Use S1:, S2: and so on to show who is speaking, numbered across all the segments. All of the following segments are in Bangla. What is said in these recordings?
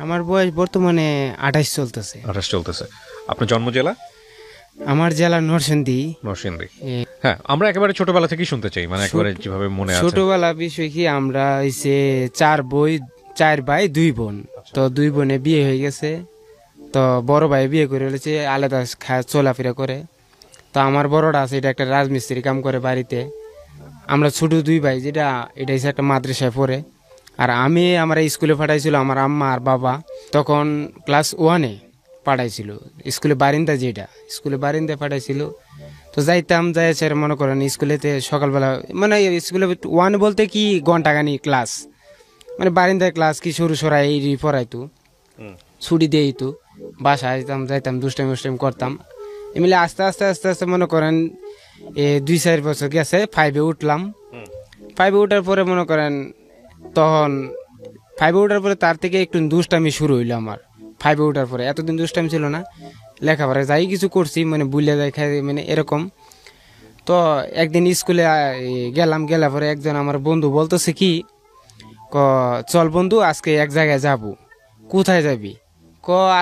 S1: আমার বয়স বর্তমানে 28 চলতেছে।
S2: 28 চলতেছে। আপনার জন্ম জেলা?
S1: আমার জেলা নরসিংদী।
S2: নরসিংদী। হ্যাঁ, আমরা একেবারে ছোটবেলা থেকেই শুনতে চাই, মানে একেবারে যেভাবে মনে আছে।
S1: ছোটবেলা বিষয় কি, আমরা হইছে 4 ভাই 2 বোন। তো 2 বোনে বিয়ে হয়ে গেছে। তো বড় ভাই বিয়ে করে ফেলেছে, আলাদা চলাফেরা করে। তো আমার বড়টা আছে, এটা একটা রাজমিস্ত্রি কাম করে বাড়িতে। আমরা ছোট 2 ভাই, যেটা এটা হচ্ছে একটা মাদ্রাসায় পড়ে। আর আমি আমার স্কুলে পাঠাইছিল আমার আম্মা আর বাবা, তখন ক্লাস 1-এ পাঠাইছিল স্কুলে বারিন্দা, যেটা স্কুলে বারিন্দায় পাঠাইছিল। তো যাইতাম, যাই স্যার মনে করেন স্কুলেতে সকালবেলা, মানে স্কুলে 1 বলতে কি ঘন্টাখানি ক্লাস, মানে বারিন্দায় ক্লাস কি সরু সরাই এই পড়াইতো, ছুটি দিয়ে তো বাসায় যাইতাম দুষ্টাইম করতাম। এমনি আস্তে আস্তে আস্তে আস্তে মনে করেন 2-4 বছর গেছে, 5-এ উঠলাম। 5-এ উঠার পরে মনে করেন তখন 5-এ উঠার পরে তার থেকে একটু দুষ্টামি শুরু হইলো আমার। 5-এ উঠার পরে এতদিন দুষ্টামি ছিল না, লেখাপড়া যাই কিছু করছি মানে বুঝলে যাই খাই মানে এরকম। তো একদিন স্কুলে গেলাম, গেলে পরে একজন আমার বন্ধু বলতেছে কি, চল বন্ধু আজকে এক জায়গায় যাব। কোথায় যাবি?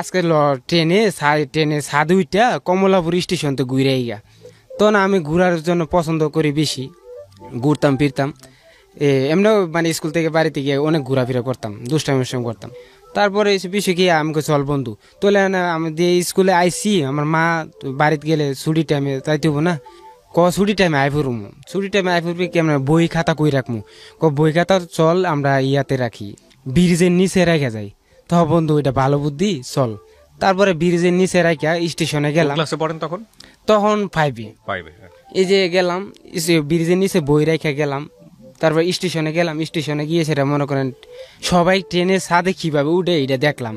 S1: আজকে ট্রেনে সাদে উইটা কমলাপুর স্টেশন তো ঘুরে গিয়া। তো না, আমি ঘুরার জন্য পছন্দ করি বেশি, ঘুরতাম ফিরতাম। এমনিও মানে স্কুল থেকে বাড়িতে গিয়ে অনেক ঘোরাফেরা করতাম, দুষ্টামি করতাম। তারপরে বিষয় কি, আমাকে চল বন্ধু তোলে না, আমি দিয়ে স্কুলে আইসি, আমার মা বাড়িতে গেলে ছুটি টাইমে যাইতে হবো না। ছুটি টাইমে আই ফুরমু, ছুটি টাইমে আই ফুরবি কেমন, বই খাতা কই রাখমু? বই খাতা চল আমরা ইয়াতে রাখি, ব্রিজের নিচে রেখে যাই। তো বন্ধু এটা ভালো বুদ্ধি, চল। তারপরে ব্রিজের নিচে রাখা স্টেশনে গেলাম।
S2: ক্লাসে পড়েন তখন?
S1: তখন 5-এ। এই যে গেলাম ব্রিজের নিচে বই রেখে গেলাম। তারপর স্টেশনে গেলাম, স্টেশনে গিয়ে সেটা মনে করেন সবাই ট্রেনের ছাদে কিভাবে উঠে এটা দেখলাম,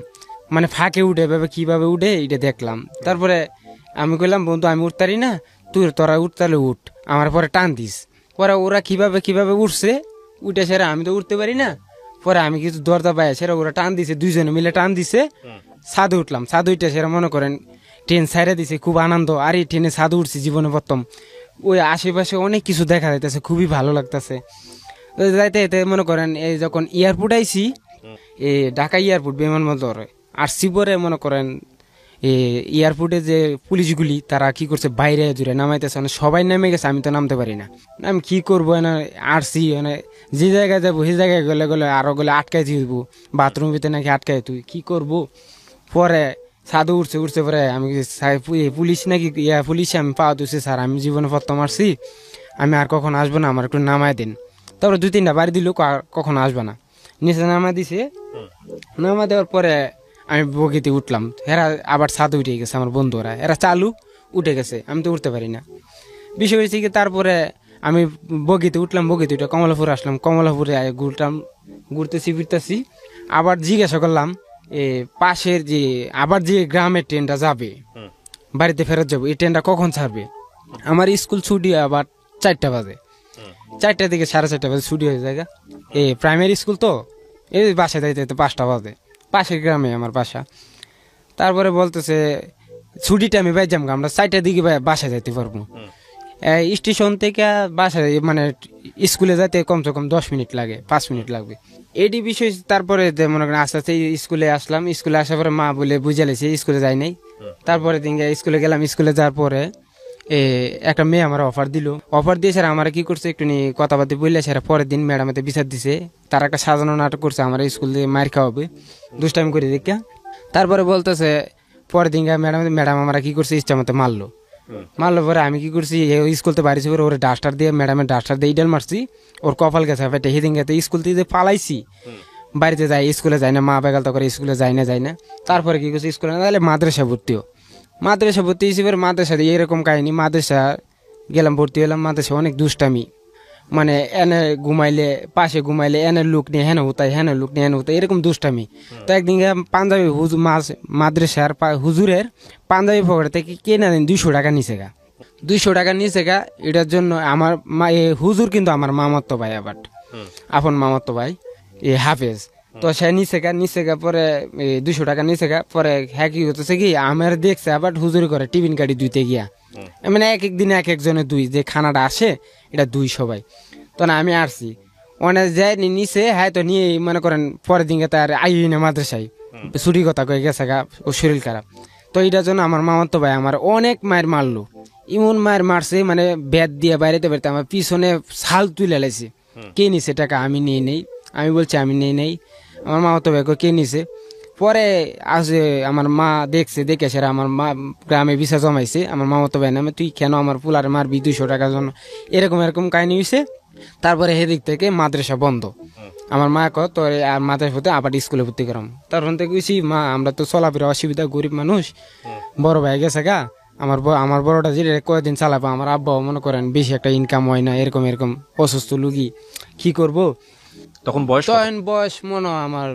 S1: মানে ফাঁকে উঠে ভাবে কিভাবে উঠে এটা দেখলাম। তারপরে আমি কইলাম বন্ধু আমি উঠতারি না, তোরা উঠতালে উঠ, আমার পরে টান দিস। পরে ওরা কিভাবে উঠছে, উঠে সেরা আমি তো উঠতে পারি না। পরে আমি কিছু দরজা পাই, সেরা ওরা টান দিছে, 2 জনে মিলে টান দিছে, ছাদে উঠলাম। ছাদে উঠে সেরা মনে করেন ট্রেন ছাইড়া দিছে, খুব আনন্দ। আর এই ট্রেনে ছাদে উঠছি জীবনে প্রথম। ওই আশেপাশে অনেক কিছু দেখা যাইতেছে, খুবই ভালো লাগতেছে। যাইতে যাইতে মনে করেন এই যখন এয়ারপোর্ট আইসি, ঢাকা এয়ারপোর্ট বিমানবন্দর আসছি, পরে মনে করেন এয়ারপোর্টে যে পুলিশগুলি তারা কি করছে, বাইরে জুড়ে নামাইতেছে, মানে সবাই নেমে গেছে, আমি তো নামতে পারি না। আমি কি করবো না, আসছি মানে যে জায়গায় যাবো সেই জায়গায় গেলে আরো আটকাই দিব, বাথরুম ভিতরে নাকি আটকাই, তুই কি করবো? পরে সাধু উঠছে পরে আমি পুলিশ নাকি পুলিশে আমি পাওয়া দিচ্ছি, স্যার আমি জীবনে প্রথম আসছি, আমি আর কখন আসবো না, আমার একটু নামায় দিন। তারপরে 2-3টা বাড়ি দিল, কখন আসবে না, নিচে নামা দিছে। নামা দেওয়ার পরে আমি বগিতে উঠলাম, এরা আবার ছাদে উঠে গেছে, আমার বন্ধুরা এরা চালু উঠে গেছে, আমি তো উঠতে পারি না। বিষয় হয়েছে কি, তারপরে আমি বগিতে উঠলাম, বগিতে উঠে কমলাপুর আসলাম। কমলাপুরে ঘুরতেছি ফিরতেছি, আবার জিজ্ঞাসা করলাম পাশের যে আবার যে গ্রামের ট্রেনটা যাবে বাড়িতে ফেরত যাবো, এই ট্রেনটা কখন ছাড়বে? আমার স্কুল ছুটি আবার 4টা বাজে, 4টার দিকে 4:30 বাজে ছুটি হয়ে যায়। প্রাইমারি স্কুল তো, এই বাসায় যাইতে 5টা বাজে, পাশের গ্রামে আমার বাসা। তারপরে বলতেছে ছুটিটা আমি বাই যাম, আমরা 4টার দিকে বাসায় যাইতে পারবো। স্টেশন থেকে বাসায় মানে স্কুলে যাইতে কমসে কম 10 মিনিট লাগে, 5 মিনিট লাগবে, এটি বিষয়। তারপরে মনে করেন আস্তে আস্তে স্কুলে আসলাম। স্কুলে আসার পরে মা বলে বুঝালেছে স্কুলে যাই নাই। তারপরে দিন স্কুলে গেলাম। স্কুলে যাওয়ার পরে একটা মেয়ে আমার অফার দিয়ে স্যার আমার কি করছে একটু কথাবার্তা বললে, স্যার পরের দিন ম্যাডামতে বিচার দিছে, তার একটা সাজানো নাটক করছে, আমার স্কুল দিয়ে মার খাওয়াবে দুষ্টাইম করে দেখা। তারপরে বলতেছে পরের দিন ম্যাডাম আমরা কি করছে ইচ্ছা মতো মারলো পরে আমি কি করছি, স্কুল তো বাড়িছি পরে ওর ডাস্টার দিয়ে ম্যাডামের ডাস্টার দিয়ে ইডাল মারছি, ওর কপাল গেছে ফেটে। সেদিন গেছে স্কুল থেকে পালাইছি, বাড়িতে যাই, স্কুলে যাই না, মা বেগাল তো করে স্কুলে যাই না। তারপরে কি করছি স্কুলে না তাহলে মাদ্রাসা ভর্তি হিসেবে মাদ্রাসা দিয়ে এরকম কাহিনী। মাদ্রাসা গেলাম, ভর্তি হলাম। মাদ্রাসা অনেক দুষ্টামি, মানে এনে ঘুমাইলে পাশে ঘুমাইলে এনে লুক নিয়ে হেন হতাই, এরকম দুষ্টামি। তো একদিন পাঞ্জাবি মাদ্রাসার হুজুরের পাঞ্জাবি পকেট থেকে কেনা দিন 200 টাকা নিচে গা, 200 টাকা নিচে গা। এটার জন্য আমার হুজুর কিন্তু আমার মামাতো ভাই, আবার আপন মামাতো ভাই হাফেজ। তো সে নিচে গা পরে 200 টাকা নিচে গা। পরে হ্যাঁ কি হতেছে কি, আমার দেখছে আবার হুজুরি করে টিফিন কাটি দুইতে গিয়া, মানে এক দিনে এক একজনে 2, যে খানাটা আসে এটা 2 সবাই। তো না আমি আসছি অনেক যাই নিচে, হ্যাঁ তো নিয়ে মনে করেন পরের দিনকে তার আই না মাদ্রাসায় ছুটি কথা কয়ে গেছে গা, ও শরীর খারাপ। তো এটার জন্য আমার মামাতো ভাই আমার অনেক মায়ের মারলো, এমন মায়ের মারছে মানে ব্যাট দিয়ে বাইরেতে বেরোতে আমার পিছনে ছাল তুলে লাইছে। কে নিছে টাকা? আমি নিয়ে নেই, আমি বলছি আমি নিয়ে নেই। আমার মামাতো ভাইকে কে নিছে? পরে আসে আমার মা দেখছে, দেখে সেরা আমার মা গ্রামে ভিসা জমাইছে আমার মামাতো ভাই নামে, তুই কেন আমার পুলারে মারবি 200 টাকার জন্য, এরকম কাহিনী হয়েছে। তারপরে সেদিক থেকে মাদ্রাসা বন্ধ। আমার মা কয় তোর আর মাদ্রাসা হতে আবার স্কুলে ভর্তি করাম। তখন থেকে কইছি মা আমরা তো চলাফেরা অসুবিধা, গরিব মানুষ, বড় ভাই গেছে গা, আমার বড়টা যেটা কয়েকদিন চালাবো, আমার আব্বাও মনে করেন বেশি একটা ইনকাম হয় না, এরকম অসুস্থ লুগি কি করব।
S2: তখন
S1: বয়স মনে হয় আমার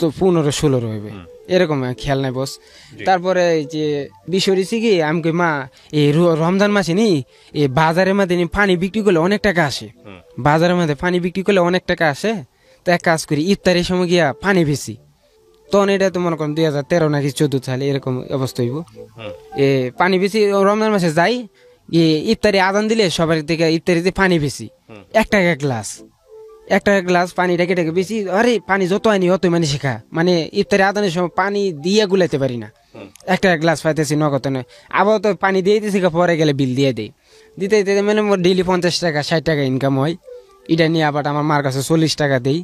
S1: 15-16 হইবে, এরকম খেয়াল নাই বস। তারপরে যে বিষয় হচ্ছে কি, আমি কই মা এই রমজান মাসে নি এই বাজারের মধ্যে পানি বিক্রি করলে অনেক টাকা আসে, বাজারের মধ্যে পানি বিক্রি করলে অনেক টাকা আসে। তো এক কাজ করি, ইফতারের সময় গিয়া পানি বেশি। তখন এটা তো মনে করেন 2013 নাকি 14 সালে এরকম অবস্থা হইব। পানি বেশি রমজান মাসে যাই, ইফতারি আদান দিলে সবার থেকে ইফতারিতে পানি বেশি, 1 টাকা গ্লাস, 1 টাকা গ্লাস পানিটা কেটে বেশি। আরে পানি যত আনি অতই মানে শেখা, মানে ইফতারি আদানের সময় পানি দিয়ে গুলাইতে পারি না, 1 টাকা গ্লাস পাইতেছি নগদ নয়। আবার তো পানি দিয়ে দিতেছি, পরে গেলে বিল দিয়ে দেয়, দিতে দিতে মানে ডেইলি 50 টাকা 60 টাকা ইনকাম হয়। এটা নিয়ে আবার আমার মার কাছে 40 টাকা দেই,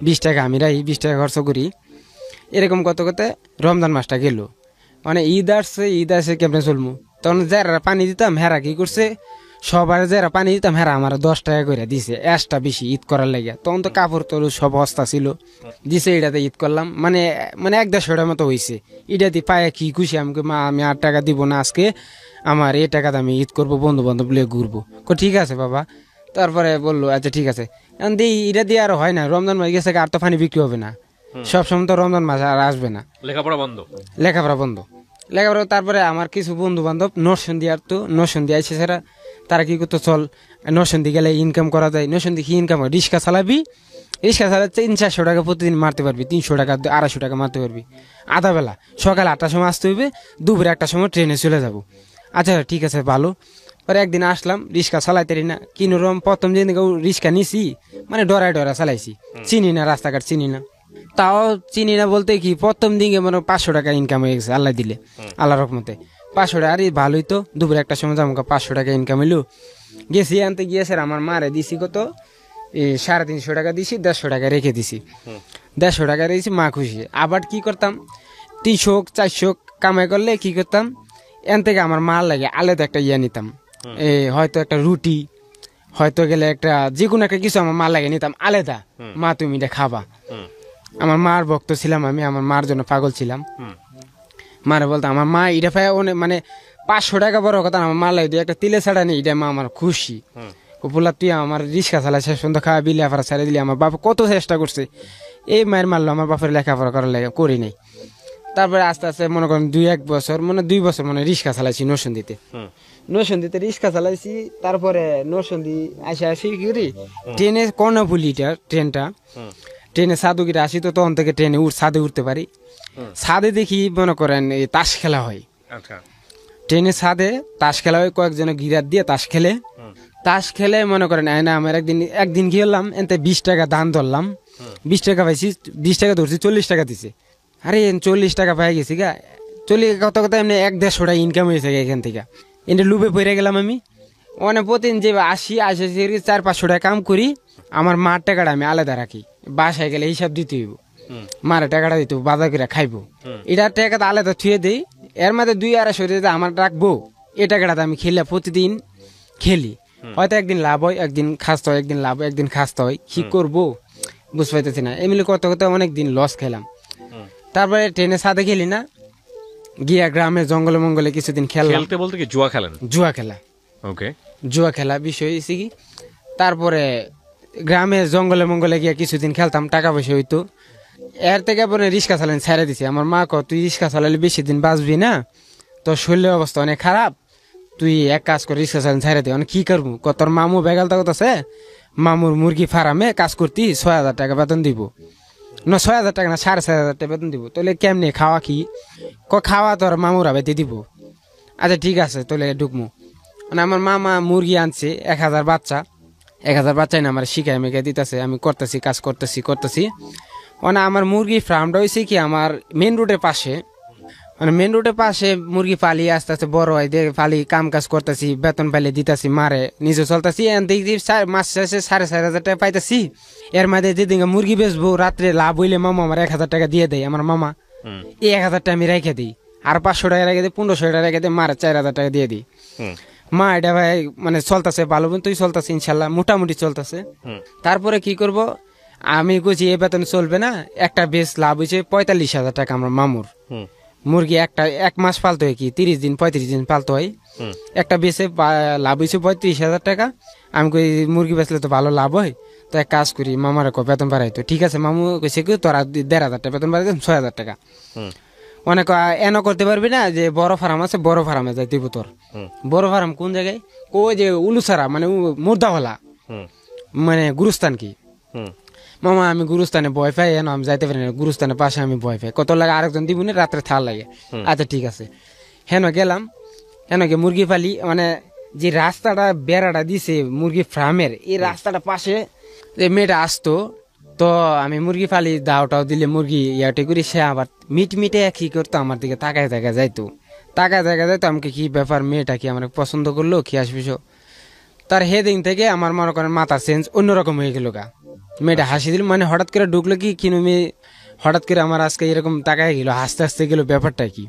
S1: 20 টাকা আমি রাখি, 20 টাকা খরচ করি। এরকম করতে করতে রমজান মাসটা গেল, মানে ঈদ আসছে কেমনে চলবো। তখন যারা পানি দিতাম হেরা কি করছে, সবার যারা পানি দিতাম হেরা আমার 10 টাকা করে দিছে এক্সট্রা বেশি ঈদ করার লাগে। তখন তো কাপড় তোর সব হস্তা ছিল, দিছে, এটাতে ঈদ করলাম, মানে 1-150 মতো হয়েছে। এটা দিয়ে পায়ে কি খুশি, আমি মা আমি 8 টাকা দিব না আজকে, আমার এই টাকাতে আমি ঈদ করবো, বন্ধু বান্ধব লিয়ে ঘুরবো। ঠিক আছে বাবা। তারপরে বললো আচ্ছা ঠিক আছে, এটা দিয়ে আর হয় না, রমজান মাস গেছে আর তো পানি বিক্রি হবে না, সবসময় তো রমজান মাস আর আসবে না, লেখাপড়া বন্ধ। তারপরে আমার কিছু বন্ধু বান্ধব নরসিংদী আসতো, নরসিংদী আইসে সেরা, তারা কি করতো চল নরসিংদী গেলে ইনকাম করা যায়। নরসিংদী কি ইনকাম হয়, রিক্সা চালাবি, রিক্সা চালাতে 300-400 টাকা প্রতিদিন মারতে পারবি, 300 টাকা 250 টাকা মারতে পারবি। আধা বেলা সকাল 8টার সময় আসতে হইবে, দুপুরে 1টার সময় ট্রেনে চলে যাবো। আচ্ছা ঠিক আছে ভালো। পরে একদিন আসলাম, রিক্সা চালাইতে না, কিনোরম প্রথম দিন রিক্সা নিছি, মানে ডরায় চালাইছি, চিনি না, রাস্তাঘাট চিনি না। তাও চিনি না বলতে কি প্রথম দিকে মানে 500 টাকা ইনকাম হয়ে গেছে আল্লাহ দিলে, আল্লাহ রহমতে 500 টাকা। আরে ভালোই তো, দুপুরে 1টার সময় যাবো, 500 টাকা ইনকাম হইলো। গেছি আনতে গিয়েছে, আমার মারে দিছি কত 350 টাকা দিছি, 150 টাকা রেখে দিছি, 150 টাকা রেখেছি, মা খুশি। আবার কি করতাম, 300-400 কামাই করলে কি করতাম, এন থেকে আমার মার লাগে আলাদা একটা নিতাম, হয়তো একটা রুটি, হয়তো গেলে একটা যে কোনো একটা কিছু আমার মার লাগে নিতাম আলাদা, মা তুমি এটা খাবা। আমার মার ভক্ত ছিলাম আমি, আমার মার জন্য পাগল ছিলাম। মারে বলতাম, আমার মা এটা পায় অনেক, মানে 500 টাকা বড় কথা, আমার মার লাগে একটা তিলে ছাড়া নেই, এটা মা আমার খুশি। বললা তুই আমার রিক্সা চালাই শেষ পর্যন্ত খাওয়া বিলে আফারা ছেড়ে দিলি, আমার বাপ কত চেষ্টা করছে, এই মায়ের মারলো, আমার বাপের লেখাপড়া করার লাগে করি নাই। তারপরে আস্তে আস্তে মনে করেন 2-1 বছর, মানে 2 বছর মানে রিক্সা চালাইছি নরসিংদীতে রিক্সা চালাইছি। তারপরে নরসিংদী আসি কি করি, ট্রেনে কর্ণফুলিটা ট্রেনে সাধুগিরা আসি, তো তখন থেকে ট্রেনে ছাদে উঠতে পারি। ছাদে দেখি মনে করেন এই তাস খেলা হয়, ট্রেনের ছাদে তাস খেলা হয়, কয়েকজনে গিরাত দিয়ে তাস খেলে মনে করেন আমার একদিন কি হলাম, এতে 20 টাকা দান ধরলাম, 20 টাকা পাইছি, 20 টাকা ধরছি, 40 টাকা দিছে। আরে 40 টাকা পাই গেছি গা, কথা এমনি 1-150 টাকা ইনকাম হয়েছে এখান থেকে। এনে লুপে পড়ে গেলাম আমি, অনেক প্রতিদিন যে আসি 400-500 টাকা কাম করি, আমার মার টাকাটা আমি আলাদা রাখি, বাসায় গেলে হিসাব দিতে হইব, মার টাকাটা দিতে বাজার করে খাইবো, এটা টাকাটা আলাদা থুয়ে দিই। এর মধ্যে 200-250 আমার রাখবো, এই টাকাটা আমি প্রতিদিন খেলি, হয়তো একদিন লাভ হয়, একদিন খাস্ত হয়, একদিন লাভ হয়, একদিন খাস্ত হয়, কি করবো বুঝতে পারতেছি না। এমনি করতে অনেকদিন লস খেলাম। তারপরে ট্রেনে সাথে খেলি না, গিয়া গ্রামে জঙ্গলে মঙ্গলে কিছুদিন খেললাম।
S2: বলতে কি জুয়া খেলা,
S1: জুয়া খেলা বিষয় হয়েছে কি। তারপরে গ্রামে জঙ্গলে মঙ্গলে গিয়া কিছুদিন খেলতাম, টাকা পয়সা হইতো। এর থেকে পরে রিক্সা চালান ছেড়ে দিছি। আমার মা কয় তুই রিক্সা চালালে বেশি দিন বাঁচবি না, তোর শরীরের অবস্থা অনেক খারাপ, তুই এক কাজ করে রিক্সা চালান ছেড়ে দে। কি করবো, তোর মামু বেগাল তাগত আছে, মামুর মুরগি ফার্মে কাজ করতি, 6,000 টাকা বেতন দিব না, 6,000 টাকা না 4,500 টাকা বেতন দিব। তাহলে কেমনে খাওয়া কি, খাওয়া তোর মামুরা বেঁধে দিব। আচ্ছা ঠিক আছে তাহলে ঢুকমু। মানে আমার মামা মুরগি আনছে 1,000 বাচ্চা, 1,000 বাচ্চাই না আমার শিখাই মেখে দিতেছে, আমি করতেছি কাজ করতেছি। মানে আমার মুরগি ফার্মটা হয়েছে কি আমার মেন রোডের পাশে, মানে মেন রোডের পাশে মুরগি পালি আস্তে আস্তে বড় হয়, পালি কাম কাজ করতেছি, বেতন পাইলে দিতেছি, মারে নিজে চলতেছি। দেখি মাস শেষে 4,500 টাকা পাইতেছি। এর মধ্যে যেদিন মুরগি বেচবো রাত্রে লাভ হইলে মামা আমার 1,000 টাকা দিয়ে দেয়। আমার মামা এই 1,000 টাকা আমি রেখে দিই, আর 500 টাকা রেখে দিই, 1500 টাকা রেখে দিই, মারে 4,000 টাকা দিয়ে দিই। মা এটা ভাই মানে চলতেছে ভালো মতোই চলতেছে, ইনশাল্লাহ মোটামুটি চলতেছে। তারপরে কি করব আমি কইছি এ বেতন চলবে না, একটা বেশ লাভ হয়েছে 45,000 টাকা আমার মামুর। মুরগি একটা 1 মাস পালতে হয় কি 30 দিন 35 দিন পালতে হয়, একটা বেচে লাভ হয়েছে 35,000 টাকা। আমি কই মুরগি বেচলে তো ভালো লাভ হয়, তো এক কাজ করি মামার বেতন বাড়াইতো। ঠিক আছে মামু কইছে কি তোরা 1,500 টাকা বেতন বাড়াই 6,000 টাকা। অনেক এন করতে পারবি না, যে বড় ফার্ম আছে বড় ফার্মে যাই দিব তোর। বড় ফার্ম কোন জায়গায়? ওই যে উলুসারা মানে মুর্দাওয়ালা, মানে গুরুস্থান কি। মামা আমি গুরুস্থানে ভয় পাই, এন আমি যাইতে পারি না, গুরুস্থানের পাশে আমি ভয় পাই, কত লাগে আরেকজন দিব না, রাত্রে থাল লাগে। আচ্ছা ঠিক আছে, হেন গেলাম, হেন গিয়ে মুরগি পালি। মানে যে রাস্তাটা বেড়াটা দিছে মুরগি ফার্মের, এই রাস্তাটা পাশে যে মেয়েটা আসতো, তো আমি মুরগি পালি দাওটাও দিলে মুরগি ইয়াটে করি, সে আবার মিটে কি করতো আমার দিকে তাকায় যাইতো, আমাকে কি ব্যাপার মেয়েটা কি আমার পছন্দ করলো কি আসবিস। তার হেদিন থেকে আমার মনে করেন মাথা চেঞ্জ অন্যরকম হয়ে গেল গা। মেয়েটা হাসি দিল, মানে হঠাৎ করে ঢুকলো কি কিনো মেয়ে হঠাৎ করে আমার আজকে এরকম তাকায় গেল, হাসতে গেল, ব্যাপারটা কি।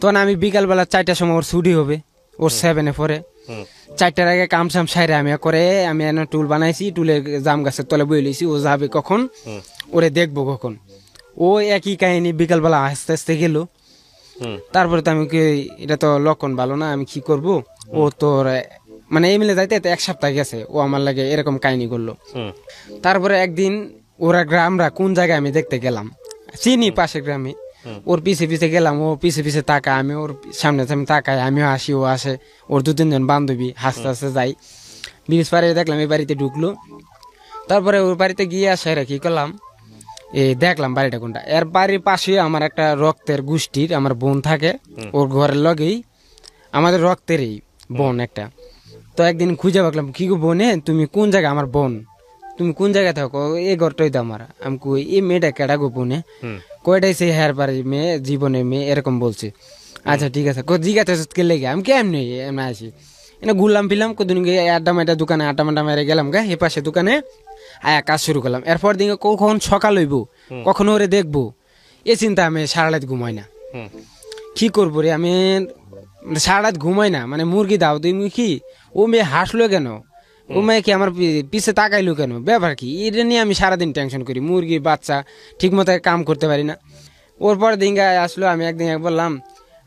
S1: তখন আমি বিকালবেলা 4টার সময় ওর ছুটি হবে, ওর 7-এ পরে 4টার আগে কামসাম সাইরে আমি করে আমি টুল বানাইছি, টুলের জাম গাছের তলে বই লইছি, ও যাবে কখন ওরে দেখবো কখন। ও একই কাহিনী বিকালবেলা আস্তে গেল। তারপরে তো আমি এটা তো লক্ষণ ভালো না, আমি কি করব। ও তোর মানে এই মিলে যাইতে 1 সপ্তাহ গেছে, ও আমার লাগে এরকম কাহিনী করলো। তারপরে একদিন ওরা গ্রামরা কোন জায়গায় আমি দেখতে গেলাম, চিনি পাশের গ্রামে, ওর পিছে গেলাম, ও পিছে তাকায়, আমি ওর সামনে তাকাই, আমিও আসি, ও আসে, ওর 2-3 জন বান্ধবী হাসতে যাই। ব্রিজ পাড়ে দেখলাম এই বাড়িতে ঢুকলো। তারপরে ওর বাড়িতে গিয়ে আসে কি করলাম, দেখলাম বাড়িটা কোনটা। এর বাড়ির পাশে আমার একটা রক্তের গোষ্ঠীর আমার বোন থাকে, ওর ঘরের লগেই আমাদের রক্তেরই বোন একটা। তো একদিন খুঁজে পাকলাম, কি গো বোনে তুমি কোন জায়গা, আমার বোন তুমি কোন জায়গায় থাকো, এই ঘরটাই তো আমার। আমি কই এই মেয়েটা কেডা গো বোনে, কয়টাই সেই হেয়ার বাড়ির মেয়ে, জীবনের মেয়ে, এরকম বলছে। আচ্ছা ঠিক আছে, জিজ্ঞাসা কে লেগে আমি কেমনি আসি, এনে ঘুরলাম ফিরলাম, কদিন আড্ডা মাইটা দোকানে আড্ডা মাড্ডা মেরে গেলাম গা, এ পাশে দোকানে আয়া কাজ শুরু করলাম। এরপর দিকে কখন সকাল হইব, কখন ওরে দেখবো, এ চিন্তা আমি সারা রাত ঘুমাই না। কি করবো রে, আমি সারা রাত ঘুমাই না। মানে মুরগি দাও তুমি কি, ও মেয়ে হাসলো কেন, ও মেয়ে কি আমার পিছে তাকাইলো কেন, ব্যাপার কি, এটা নিয়ে আমি সারাদিন টেনশন করি। মুরগির বাচ্চা ঠিক মতো কাম করতে পারি না। ওর পর দিন আসলো, আমি একদিন বললাম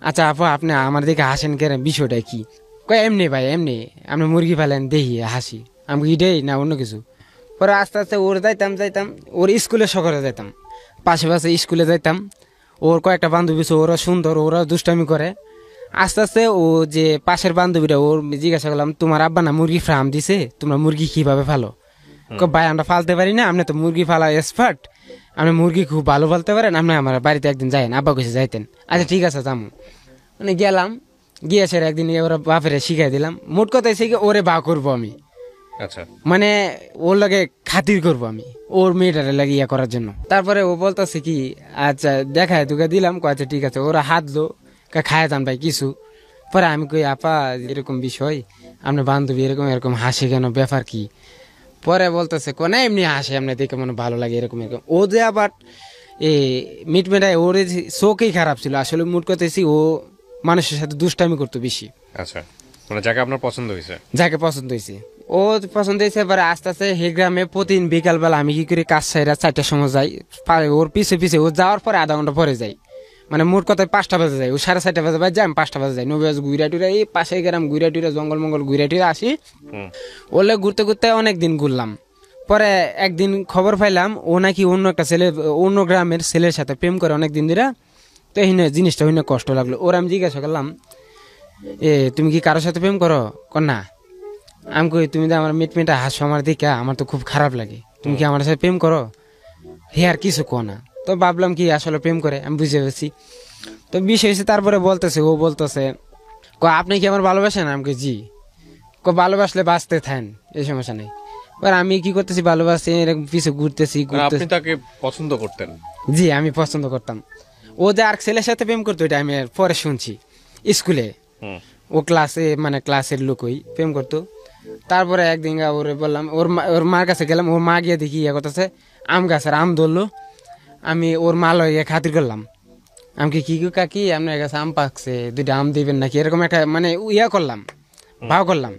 S1: আচ্ছা আপু আপনি আমার দিকে হাসেন কেন, বিষয়টা কি। কয় এমনি ভাই এমনি, আপনি মুরগি ফেলেন দেখি হাসি। আমি ইটাই না অন্য কিছু। পরে আস্তে আস্তে ওর যাইতাম ওর স্কুলে সকলে যাইতাম, পাশে স্কুলে যাইতাম। ওর কয়েকটা বান্ধবী ওরা সুন্দর, ওরা দুষ্টামি করে। আস্তে আস্তে ও যে পাশের বান্ধবীরা, ওর জিজ্ঞাসা করলাম তোমার আব্বা না মুরগি ফার্ম দিছে, তোমরা মুরগি কিভাবে ফালো। ভাই আমরা ফালতে পারি না, আপনি তো মুরগি ফালা এক্সপার্ট, আপনি মুরগি খুব ভালো ফালতে পারেন, আপনি আমার বাড়িতে একদিন যাইন, আব্বা কাছে যাইতেন। আচ্ছা ঠিক আছে যাবো। মানে গেলাম, গিয়েছে একদিন ওরা বাপের শিখাই দিলাম। মোট কথা এসে ওরে বা করবো আমি,
S2: আচ্ছা
S1: মানে ওর লাগে খাতির করবো আমি, ওর মেয়েটারে লাগে ইয়া করার জন্য। তারপরে ও বলতেছে কি আচ্ছা দেখায় তোকে দিলাম, আচ্ছা ঠিক আছে। ওরা হাতলো খায় যান ভাই কিছু। পরে আমি কই আপা এরকম বিষয়, আপনার বান্ধবী এরকম হাসে কেন, ব্যাপার কি। পরে বলতেছে কোনা এমনি হাসে, এমনি দেখে মনে ভালো লাগে এরকম। ও যে আবার মিট মেটায়, ওর চোখেই খারাপ ছিল আসলে। মুট করতেছি ও মানুষের সাথে দুষ্টামি করতো বেশি।
S2: আচ্ছা, মানে যাকে আপনার পছন্দ হয়েছে,
S1: যাকে পছন্দ হয়েছে ও পছন্দ হয়েছে। এবার আস্তে আস্তে হে গ্রামে প্রতিদিন বিকালবেলা আমি কি করি কাজ সাইরা 4টার সময় যাই, ওর পিছে ও যাওয়ার পরে আধা ঘন্টা পরে যাই। মানে মোট কথায় 5টা বাজে যাই, ও 4:30 বাজে যাই, আমি 5টা বাজে যাই। 9 বাজে ঘুরা টুরা এই পাশে গ্রাম ঘুরা টুরা জঙ্গল মঙ্গল ঘুরা টুরা আসি। ওলে ঘুরতে ঘুরতে অনেকদিন ঘুরলাম। পরে একদিন খবর পাইলাম ও নাকি অন্য একটা অন্য গ্রামের ছেলের সাথে প্রেম করে অনেকদিন ধরে। তো এই জিনিসটা হইনে কষ্ট লাগলো। ওর আমি জিজ্ঞাসা করলাম তুমি কি কারোর সাথে প্রেম করো? না। আমি কই তুমি তো আমার মিটমিটা হাসো আমার দিকে, আমার তো খুব খারাপ লাগে, তুমি কি আমার সাথে প্রেম করো? হে আর কিছু কো না। তো ভাবলাম কি আসলে প্রেম করে, আমি বুঝে গেছি। তো বিষয় হয়েছে। তারপরে ও বলতেছে আপনি কি আমার ভালোবাসেন? আমি জি। ভালোবাসলে বাঁচতে থাকেন, এই সমস্যা নেই। এবার আমি কি করতেছি ভালোবাসি এরকম পিছু ঘুরতেছি
S2: আপনি তাকে পছন্দ করতেন?
S1: জি আমি পছন্দ করতাম। ও যে আর ছেলের সাথে প্রেম করতো এটা আমি পরে শুনছি স্কুলে। ও ক্লাসে মানে ক্লাসের লোকই প্রেম করতো। তারপরে একদিন ওরে বললাম ওর মার কাছে গেলাম, ওর মা গিয়ে দেখি ইয়ে করতেছে আম গাছের আম ধরলো। আমি ওর মা লয়ে খাতির করলাম, আমি কি গো কাকি আপনার কাছে আম পাকছে, 2টা আম দিবেন নাকি, এরকম একটা মানে ইয়া করলাম, ভাও করলাম।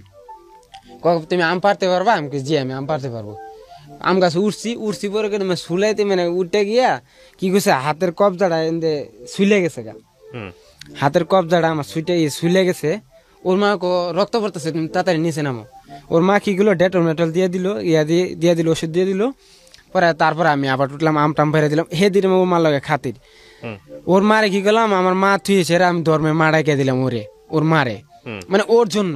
S1: তুমি আম পারতে পারবা? আমি জি আমি আম পারতে পারবো। আম গাছ উঠছি পরে কিন্তু শুলাইতে মানে উঠতে গিয়া কি করছে হাতের কবজাটা এনে শুলে গেছে গা, হাতের কবজাটা আমার শুলে গেছে। ওর মা রক্ত পড়তেছে, তুমি তাড়াতাড়ি নিচে নামো। ওর মা কি গুলো ডেটল মেটল দিয়ে দিল, দিয়ে দিল, ওষুধ দিয়ে দিল। পরে তারপরে আমি আবার উঠলাম, আম টাম ফেরে দিলাম, হে দিলাম ওর মা লগে খাতির। ওর মারে কি করলাম, আমার মা থুয়েছে আমি ধর্মে মা ডাইকে দিলাম ওরে, ওর মারে মানে ওর জন্য,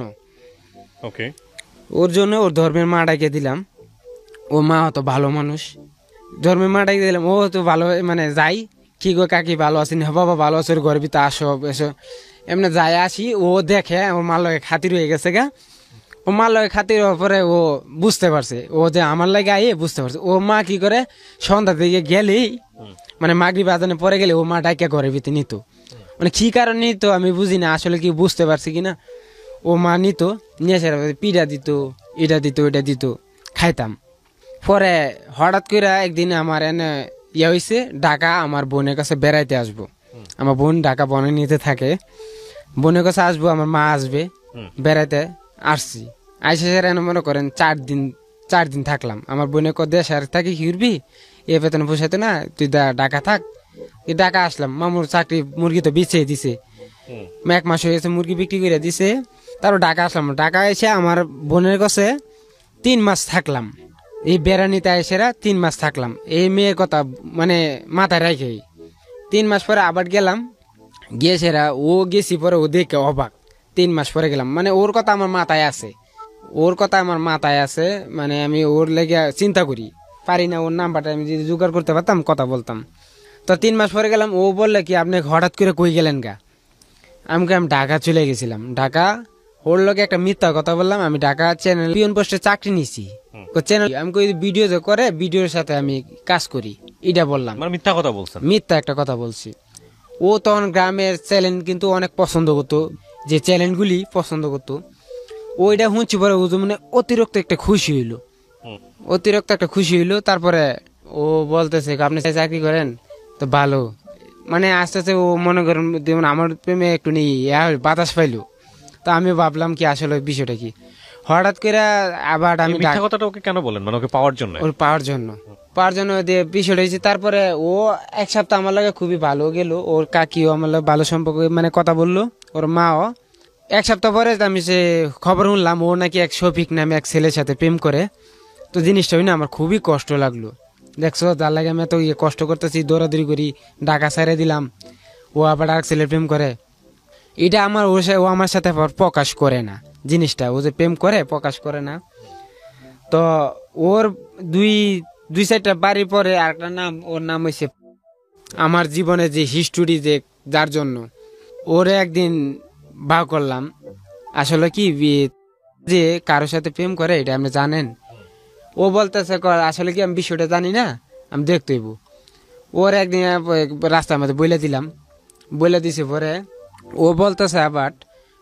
S1: ওর জন্য ওর ধর্মের মা ডাইকে দিলাম। ও মা তো ভালো মানুষ, ধর্মের মা ডাইকে দিলাম। ও তো ভালো মানে যাই কি গো কাকি ভালো আছেন, বাবা ভালো আছে, ঘরের ভিতরে আসো এসো, এমনি যাই আসি। ও দেখে ওর মার লগে খাতির হয়ে গেছে গা। ও মার লগে খাতির হওয়ার পরে ও বুঝতে পারছে ও যে আমার লাগে আইয়ে বুঝতে পারছে। ও মা কি করে সন্ধ্যা দিকে গেলেই মানে মাগরিব আজানে পরে গেলে ও মা ডাইকা ঘরের ভিতরে নিত। মানে কি কারণ নিত আমি বুঝি না আসলে, কি বুঝতে পারছি কিনা। ও মা নিত, নিয়ে এসে পিঠা দিত, এটা দিত ওইটা দিত, খাইতাম। পরে হঠাৎ করে একদিন আমার এনে ইয়ে হয়েছে, ঢাকা আমার বোনের কাছে বেড়াইতে আসবো। আমার বোন ঢাকা বনে নিতে থাকে, বোনের কাছে আসবো, আমার মা আসবে, বেড়াইতে আসছি। আইসে এনে মনে করেন 4 দিন থাকলাম। আমার বোনের দেশ আর থাকি কি করবি, এ বেতন পোষাইতো না, তুই ঢাকা থাক। ঢাকা আসলাম, মামুর চাকরি মুরগি তো বিছিয়ে দিছে, 1 মাস হয়ে গেছে মুরগি বিক্রি করে দিছে। তারপর ঢাকা আসলাম, ঢাকা এসে আমার বোনের কাছে 3 মাস থাকলাম। এই বেড়ানিতে এসেরা 3 মাস থাকলাম, এই মেয়ের কথা মানে মাথায় রাখে। 3 মাস পরে আবার গেলাম, গিয়েছেরা ও গেছি পরে ও দেখে অবাক। 3 মাস পরে গেলাম, মানে ওর কথা আমার মাথায় আছে, ওর কথা আমার মাথায় আছে, মানে আমি ওর লেগে চিন্তা করি পারি না। ওর নাম্বারটা আমি যদি জোগাড় করতে পারতাম কথা বলতাম। তো 3 মাস পরে গেলাম, ও বললে কি আপনি হঠাৎ করে কই গেলেন গা? আমি ঢাকা চলে গেছিলাম। ঢাকা ওর লোকে একটা মিথ্যা কথা বললাম, আমি ঢাকা চ্যানেল পিয়ন পোস্টে চাকরি নিছি। চ্যানেল আমি কই ভিডিও যে করে ভিডিওর সাথে আমি কাজ করি, এটা বললাম।
S2: মিথ্যা কথা বলছেন?
S1: মিথ্যা একটা কথা বলছি। ও তখন গ্রামের চ্যানেল কিন্তু অনেক পছন্দ করতো, যে চ্যানেলগুলি পছন্দ করতো। ওইটা শুনছি পরে ও মানে অতিরিক্ত একটা খুশি হইলো, অতিরিক্ত একটা খুশি হইলো। তারপরে ও বলতেছে আপনি চাকরি করেন তো ভালো, মানে আস্তে আস্তে ও মনে করেন যেমন আমার প্রেমে একটু নেই বাতাস পাইলো। তো আমি ভাবলাম কি আসলে বিষয়টা কি, হঠাৎ করে আবার আমি
S2: মিথ্যা কথাটা ওকে কেন বলেন, মানে ওকে পাওয়ার জন্য?
S1: ওর পাওয়ার জন্য বিষয়টা হয়েছে। তারপরে ও 1 সপ্তাহ আমার লাগে খুবই ভালো গেল, ওর কাকিও আমার লাগে ভালো সম্পর্ক মানে কথা বললো, ওর মাও। 1 সপ্তাহ পরে আমি সে খবর শুনলাম ও নাকি এক শফিক নামে এক ছেলের সাথে প্রেম করে। তো জিনিসটা হই না আমার খুবই কষ্ট লাগলো। দেখছো যার লাগে আমি এত কষ্ট করতেছি, দৌড়াদৌড়ি করি, ঢাকা ছেড়ে দিলাম, ও আবার আর ছেলে প্রেম করে। এটা আমার ও আমার সাথে প্রকাশ করে না জিনিসটা, ও যে প্রেম করে প্রকাশ করে না। তো ওর 2-4টা বাড়ি পরে আরেকটা নাম, ওর নাম হয়েছে আমার জীবনে যে হিস্টোরি, যে যার জন্য ওরে একদিন ভাও করলাম। আসলে কি যে কারোর সাথে প্রেম করে এটা আপনি জানেন? ও বলতেছে আসলে কি আমি বিষয়টা জানি না, আমি দেখতেইব। ওর একদিন রাস্তার মধ্যে বলে দিছে। পরে ও বলতেছে আবার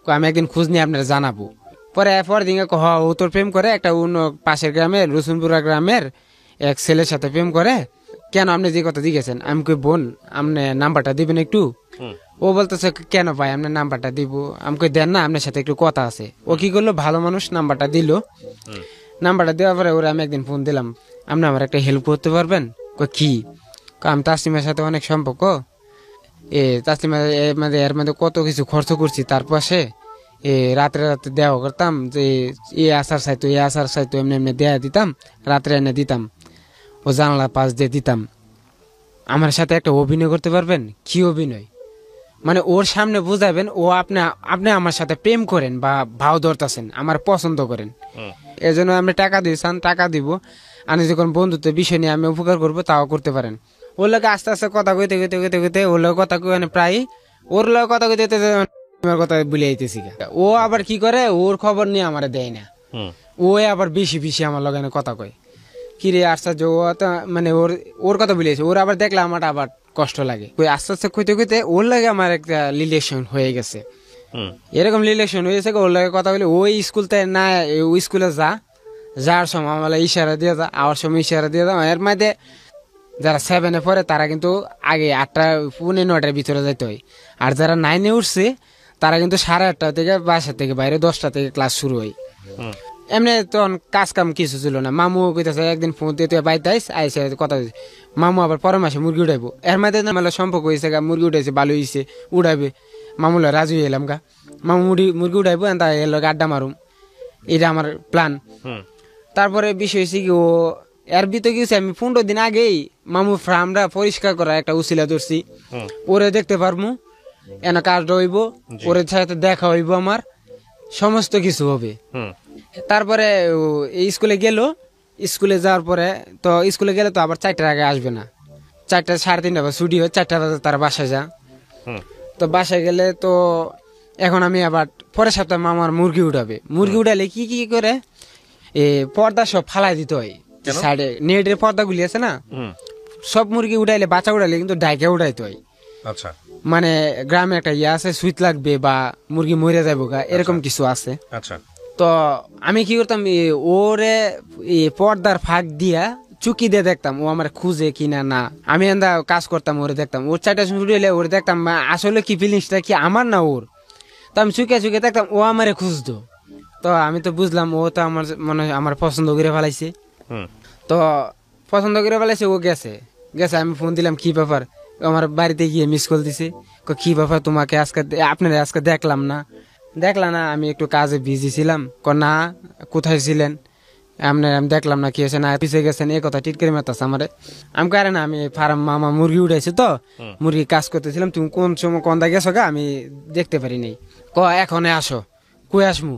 S1: আমি একদিন খোঁজ নিয়ে আপনারা জানাবো। পরে দিন ও তোর প্রেম করে একটা অন্য পাশের গ্রামের রসুনপুরা গ্রামের এক ছেলের সাথে প্রেম করে, কেন আপনি যে কথা জিজ্ঞেসেন? আমি কই বোন আপনি নাম্বারটা দিবেন একটু? ও বলতেছে কেন ভাই আপনার নাম্বারটা দিব? আমি কই দেন না, আপনার সাথে একটু কথা আছে। ও কি করলো, ভালো মানুষ, নাম্বারটা দিল। নাম্বারটা দেওয়ার পরে ওরা আমি একদিন ফোন দিলাম, আপনি আমার একটা হেল্প করতে পারবেন? কি? আমি তাসলিমার সাথে অনেক সম্পর্ক, তাসলিমা এর মধ্যে কত কিছু খরচ করছি, তার পাশে রাত্রে দেওয়া করতাম, যে আচার চাইতো এমনি দেয়া দিতাম, রাত্রে এনে দিতাম, ও জানালা পাশ দিয়ে দিতাম। আমার সাথে একটা অভিনয় করতে পারবেন? কি অভিনয়? মানে ওর সামনে বুঝাবেন ও আপনি আমার সাথে প্রেম করেন বা ভাও ধরতেছেন, আমার পছন্দ করেন, এজন্য আমি টাকা দিয়েছেন, টাকা দিব, আমি যখন বন্ধুত্বের বিষয় নিয়ে আমি উপকার করবো তাও করতে পারেন। ওর লোক আস্তে আস্তে কথা কইতে ওর লোক কথা কই প্রায় ওর লোক কথা কইতে কথা ভুলে আইতেছি। ও আবার কি করে, ওর খবর নিয়ে আমার দেয় না। ও ও আবার বেশি বেশি আমার লগে কথা কয় কি রে আশ্চর্য, ও তো মানে ওর কথা বলেছে, ওর আবার দেখলে আমার আবার কষ্ট লাগে। ওই আস্তে আস্তে কইতে কইতে ওর লাগে আমার একটা রিলেশন হয়ে গেছে। এরকম রিলেশন হয়েছে ওর লাগে কথা বলে, ওই স্কুলতে না ওই স্কুলে যাওয়ার সময় আমার ইশারা দিয়ে যা, আওয়ার সময় ইশারা দিয়ে দাও। এর মধ্যে যারা 7-এ পড়ে তারা কিন্তু আগে 8:45-9টার ভিতরে যাইতে হয়, আর যারা 9-এ উঠছে তারা কিন্তু 8:30 থেকে বাসা থেকে বাইরে 10টা থেকে ক্লাস শুরু হয়। এমনি তখন কাজ কাম কিছু ছিল না। মামু কইতেছে একদিন ফোন দিয়ে তুই বাইতে আইসে কথা হয়েছে, মামু আবার পরের মাসে মুরগি উঠাইবো। এর মধ্যে আমার সম্পর্ক হয়েছে গা, মুরগি উঠাইছে, ভালো হয়েছে, উঠাইবে। মামুলা রাজু এলাম গা, মামু মুরগি উঠাইবো, এর লগে আড্ডা মারুম, এটা আমার প্ল্যান। তারপরে বিষয় হয়েছে কি, ও এর ভিতরে গেছে আমি 15 দিন আগেই মামু ফার্মটা পরিষ্কার করা একটা উসিলা ধরছি, ওরে দেখতে পারবো, এনে কাজটা হইব, ওরে সাথে দেখা হইব, আমার সমস্ত কিছু হবে। তারপরে এই স্কুলে গেল, স্কুলে যাওয়ার পরে তো স্কুলে গেলে তো আবার 4টার আগে আসবে না, 4টা 3:30 বা ছুটি হয়, 4টা বাজে তার বাসায় যা। তো বাসায় গেলে তো এখন আমি আবার পরের সপ্তাহে মামার মুরগি উঠাবে, মুরগি উঠালে কি কি করে পর্দা সব ফালাই দিতে হয়, সাইডে নেটের পর্দাগুলি আছে না, সব মুরগি উঠাইলে বাচ্চা উঠাইলে কিন্তু ডাইকে উঠাইতে হয়।
S2: আচ্ছা,
S1: মানে গ্রামে একটা ইয়ে আছে, সুইট লাগবে বা মুরগি মরে যাবো গা, এরকম কিছু আছে।
S2: আচ্ছা,
S1: তো আমি কি করতাম, ওরে পর্দার ফাঁক দিয়া চুকি দিয়ে দেখতাম ও আমার খুঁজে কিনা না। আমি এন্দা কাজ করতাম, ওরে দেখতাম, ওর 4টা ছুটি হলে ওরে দেখতাম আসলে কি ফিলিংসটা কি আমার না ওর। তো আমি চুকে চুকে দেখতাম ও আমারে খুঁজতো। তো আমি তো বুঝলাম ও তো আমার মনে হয় আমার পছন্দ করে ফেলাইছে। তো পছন্দ করে ফেলাইছে, ও গেছে। আমি ফোন দিলাম, কি ব্যাপার? আমার বাড়িতে গিয়ে মিস কল দিছে, কি ব্যাপার তোমাকে আপনারা আজকে দেখলাম না। আমি একটু কাজে বিজি ছিলাম। না, কোথায় ছিলেন? আমি দেখলাম না, কি হয়েছে না পিছিয়ে গেছেন, এই কথা টিটকারি মারতাছে আমারে। আমি কারে না, আমি ফার্ম মামা মুরগি উঠাইছি তো মুরগি কাজ করতেছিলাম, তুমি কোন সময় কোনটা গেছো গা আমি দেখতে পারি নাই। এখন আসো। কই আসমু?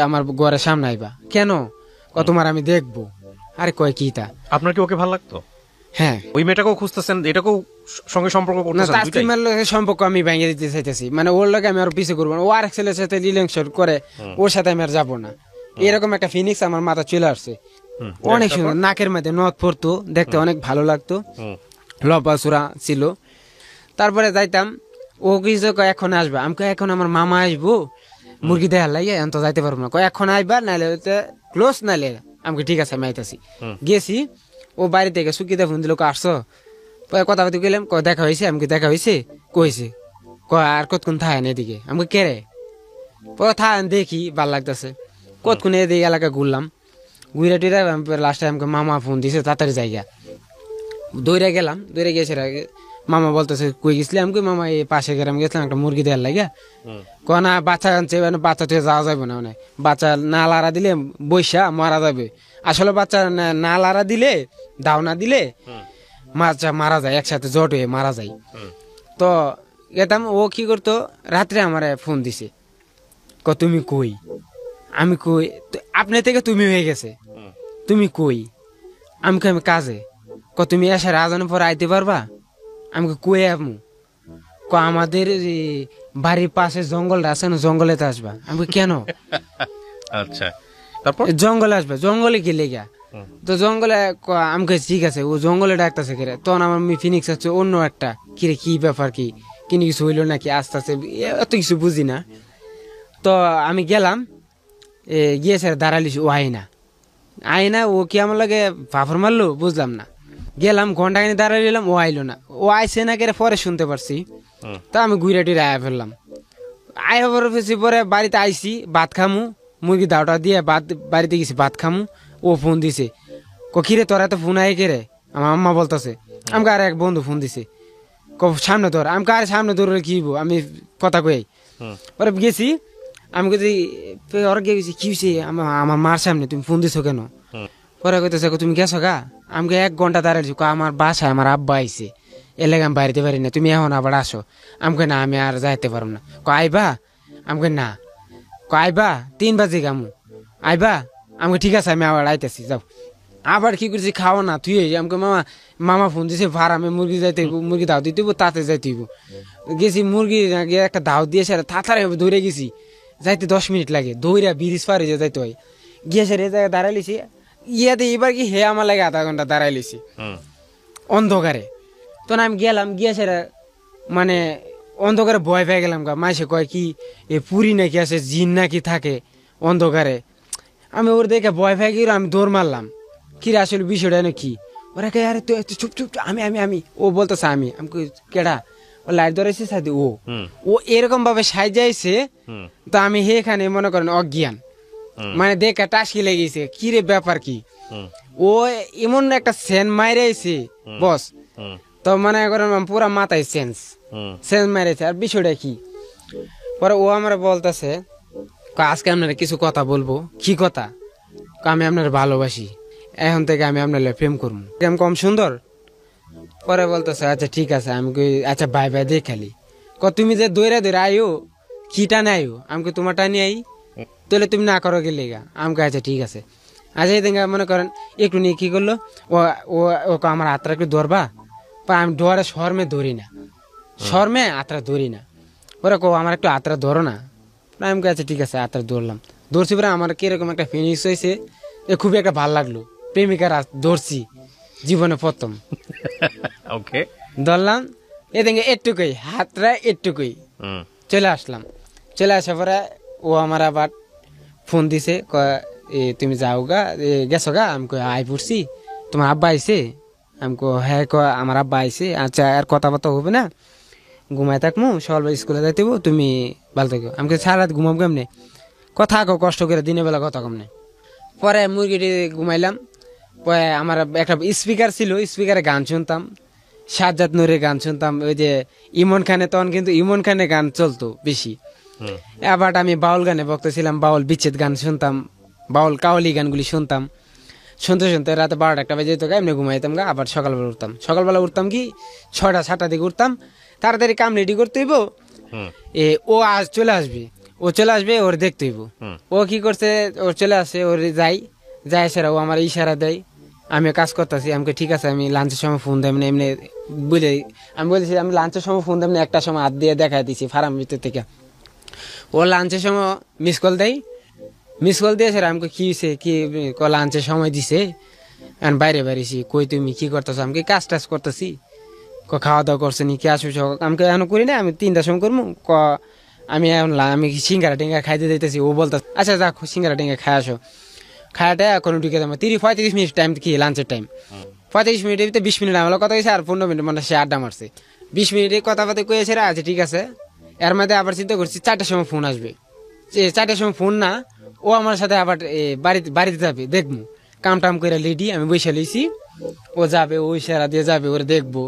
S1: আমার ঘরের সামনে আইবা। কেন? তোমার আমি দেখবো। আরে কয় কি তা?
S2: আপনার কি ওকে ভালো লাগতো?
S1: হ্যাঁ।
S2: ওই মেয়েটাকেও খুঁজতেছেন, এটাকেও সঙ্গে সম্পর্ক করতেছেন?
S1: তাসলিমার লগে সম্পর্ক আমি ভেঙে দিতে চাইতেছি, মানে ওর লগে আমি আর পিছে করবো না। ও আরেক ছেলের সাথে রিলেশন করে, ওর সাথে আমি আর যাবো না, এরকম একটা ফিনিক্স আমার মাথা চলে আসছে। অনেক সুন্দর, নাকের মধ্যে নথ পড়তো, দেখতে অনেক ভালো লাগতো, লম্বা চূড়া ছিল। তারপরে যাইতাম, ও কিছু এখন আসবা, আমি এখন আমার মামা আসবো মুরগি দেখার লাগে, এখন তো যাইতে পারবো না, এখন আইবা, নাহলে ক্লোজ, নাহলে আমাকে ঠিক আছে আমি আইতাছি। গেছি, ও বাড়ি থেকে সুকিতে ফোন দিল, আসছো? কথা বলতে গেলাম, দেখা হয়েছে? আমাকে দেখা হয়েছে, কইছে আর কতক্ষণ থাকেন এদিকে? আমাকে কেড়ে থাকেন, দেখি ভাল লাগতেছে। কতক্ষণ এদিকে এলাকা ঘুরলাম, ঘুরে টুরে লাস্টে আমাকে মামা ফোন দিছে, তাড়াতাড়ি জায়গা দৌড়ে গেলাম। দৌড়ে গেছে মামা বলতেছে, কই গেছিলি? আমি মামা এই পাশে গ্রাম গেছিলাম একটা মুরগি দেওয়ার লাগে। না বাচ্চা আনছে, মানে বাচ্চা থেকে যাওয়া যাবে না, মানে বাচ্চা না লাড়া দিলে বৈশা মারা যাবে। আসলে বাচ্চা না লাড়া দিলে, দাও না দিলে বাচ্চা মারা যায়, একসাথে জট হয়ে মারা যায়। তো গেতাম, ও কি করতো, রাত্রে আমার ফোন দিছে, তুমি কই? আমি কই, আপনি থেকে তুমি হয়ে গেছে, তুমি কই? আমি কাজে। তুমি আসার আজানের পর আইতে পারবা? আমি কই আমু? আমাদের বাড়ির পাশে জঙ্গলটা আছে না, জঙ্গলেতে আসবা। আমি কেন?
S2: আচ্ছা, তারপর
S1: জঙ্গলে আসবে। জঙ্গলে গেলে গা, তো জঙ্গলে আমি ঠিক আছে, ও জঙ্গলে ডাকতেছে কেরে। তখন আমার ফিনিক্স হচ্ছে অন্য একটা, কিরে কি ব্যাপার, কি কিনে কিছু হইলো নাকি, আস্তে আস্তে এত কিছু বুঝি না। তো আমি গেলাম, গিয়েছে দাঁড়ালিস, ও আইনা ও কি আমার লাগে ফাফর মারলো, বুঝলাম না। গেলাম ঘন্টাখানি দাঁড়াইলাম, ও আইলো না। ও আইসে না কেরে পরে শুনতে পারছি। তা আমি ঘুরে টুরে আয়া ফেললাম। আয়া পরে বাড়িতে আইসি, ভাত খামু, মুরগি দাওটা দিয়ে বাড়িতে গেছি, ভাত খামু। ও ফোন দিছে, কিরে তোরা তো ফোন আয় কেরে? আমার আম্মা বলতেছে। আমাকে আর এক বন্ধু ফোন দিছে, সামনে ধর। আমি আর সামনে ধরে কি আমি কথা কই। পরে গেছি, আমি ওরা গেছি, কি হয়েছে? আমার মার সামনে তুমি ফোন দিছো কেন? পরে কইতেছে, তুমি গেছো গা? আমাকে 1 ঘন্টা দাঁড়াইছি, আমার বাসায় আমার আব্বা আইছে, এর লাগে আমি বাড়িতে পারি না, তুমি এখন আবার আসো। আমাকে না, আমি আর যাইতে পারবো না। আইবা? আমাকে না। আইবা 3 বাজে গামু, আইবা? আমাকে ঠিক আছে, আমি আবার আইতেছি, যাও। আবার কি করছি, খাওয়া না তুই? আমাকে মামা ফোন দিছে, ফার্মে মুরগি যাইতে, মুরগি দাও দিতে তাতে যাইতে গেছি। মুরগি একটা দাও দিয়েছে, তাড়াতাড়ি ধরে গেছি, যাইতে 10 মিনিট লাগে, দৌড়া ব্রিজ পারে যাইতে হয়। গিয়ে সে জায়গায় দাঁড়াই লিছি ইয়াতে এবার কি হে আমার লাগে আধা ঘন্টা দাঁড়াই লিছি অন্ধকারে। তো আমি গেলাম গিয়ে সেরা মানে অন্ধকারে ভয় পেয়ে গেলাম গা। মাসে কয় কি এ পুরি নাকি আছে, জিন নাকি থাকে অন্ধকারে। আমি ওর দেখে ভয় পেয়ে গিয়ে আমি দৌড় মারলাম, কিরে আসলে বিষয়টা না কি। ওরা কে আরে তুই চুপ চুপ আমি আমি আমি ও বলতেছে আমি আমি কেডা, ও লাইট ধরেছে সাথে ও এরকম ভাবে সাইজাইছে। তো আমি এখানে মনে করেন অজ্ঞান, মানে দেখে টাসকি লেগেছে কিরে ব্যাপার কি। ও এমন একটা সেন মাইরেছে বস, তো মনে করেন পুরা মাথায় সেন্স মাইরেছে। আর বিষয়টা কি, পরে ও আমার বলতেছে আজকে আপনারা কিছু কথা বলবো। কি কথা? আমি আপনার ভালোবাসি, এখন থেকে আমি আপনার প্রেম করবো। প্রেম কম সুন্দর? পরে বলতেছে আচ্ছা ঠিক আছে। আমি আচ্ছা বাই বাই দিয়ে খালি তুমি যে দৌড়া দৌড়া আইও কি টানে আইও, আমি তোমার টানি আই, তাহলে তুমি না করো গেলে গা। আমাকে আচ্ছা ঠিক আছে। আচ্ছা এই দিকে মনে করেন একটু নিয়ে কি করলো, ও ও আমার হাতটা একটু ধরবা। আমি ডোয়ারে শর্মে ধরি না, শর্মে আত্রা ধরি না। ওরা কো আমার একটু আত্রা ধরো না। আমি আচ্ছা ঠিক আছে আত্রা ধরলাম। ধরছি পরে আমার কিরকম একটা ফিনিক্স হয়েছে, খুবই একটা ভালো লাগলো। প্রেমিকার ধরছি জীবনে প্রথম।
S2: ওকে,
S1: ধরলাম এদিকে একটুকুই হাতটা একটুকুই চলে আসলাম। চলে আসার পরে ও আমার আবার ফোন দিছে, তুমি যাও গা গেছো গা। আমি আই পড়ছি, তোমার আব্বা আইসে? আমি হ্যাঁ আমার আব্বা আইসে। আচ্ছা আর কথাবার্তা হবে না, ঘুমাই থাকবো, সকালবেলা স্কুলে যাইতে তুমি ভালো থাকো। আমি সারা রাত ঘুমাবো কেমনে, কথা কষ্ট করে দিনের বেলা কথা কমনে। পরে মুরগিটি ঘুমাইলাম। পরে আমার একটা স্পিকার ছিল, স্পিকারে গান শুনতাম, সাজ্জাদ নূরের গান শুনতাম। ওই যে ইমন খানে, তখন কিন্তু ইমন খানের গান চলতো বেশি। আবার আমি বাউল গানে ভক্ত ছিলাম, বাউল বিচ্ছেদ গান শুনতাম, বাউল কাওয়ালি গানগুলি শুনতাম। শুনতে শুনতে রাতে 12টা বাজে যেত গা, এমনি ঘুমাইতাম গা। আবার সকালবেলা উঠতাম, সকালবেলা উঠতাম কি 6টা-7টার দিকে উঠতাম। তাড়াতাড়ি কাম রেডি করতে হইব, ও আজ চলে আসবে, ও চলে আসবে, ওর দেখতে হইব। ও কি করছে, ওর চলে আসে, ওর যাই সেরা ও আমার ইশারা দেয়, আমি কাজ করতেছি। আমাকে ঠিক আছে আমি লাঞ্চের সময় ফোন দেব না, এমনি বুঝে আমি বলেছি আমি লাঞ্চের সময় ফোন দেব না। একটা সময় হাত দিয়ে দেখা দিছি ফার্ম ভিতর থেকে। ও লাঞ্চের সময় মিস কল দেয়, মিস কল দিয়েছে আমাকে কি হয়েছে কি লাঞ্চের সময় দিছে, এখন বাইরে বেরিয়েছি। কই তুমি কি করতেছো? আমি কাজ টাজ করতেছি। খাওয়া দাওয়া করছে নি, কি আসো? আমাকে এখন করি না, আমি 3টার সময় করবো। আমি এখন আমি সিঙ্গারা টিঙ্গা খাইতে দিতেছি। ও বলতে আচ্ছা যাক সিঙ্গারা টিঙ্গা খাই আসো। খায়াটা এখন ঢুকে যাবো 35 মিনিট টাইম, কি লাঞ্চের টাইম 35 মিনিটের ভিতরে 20 মিনিট আমার কথা হয়েছে, আর 15 মিনিট মানে সে আড্ডা মারছে। 20 মিনিটে কথাবার্তা কয়েছে, আচ্ছা ঠিক আছে। এর মধ্যে আবার চিন্তা করছি 4টার সময় ফোন আসবে। 4টার সময় ফোন না, ও আমার সাথে আবার বাড়িতে যাবে, দেখবো কাম টাম করে লেডি আমি বসে লইছি। ও যাবে, ও ইশারা দিয়ে যাবে, ওর দেখবো,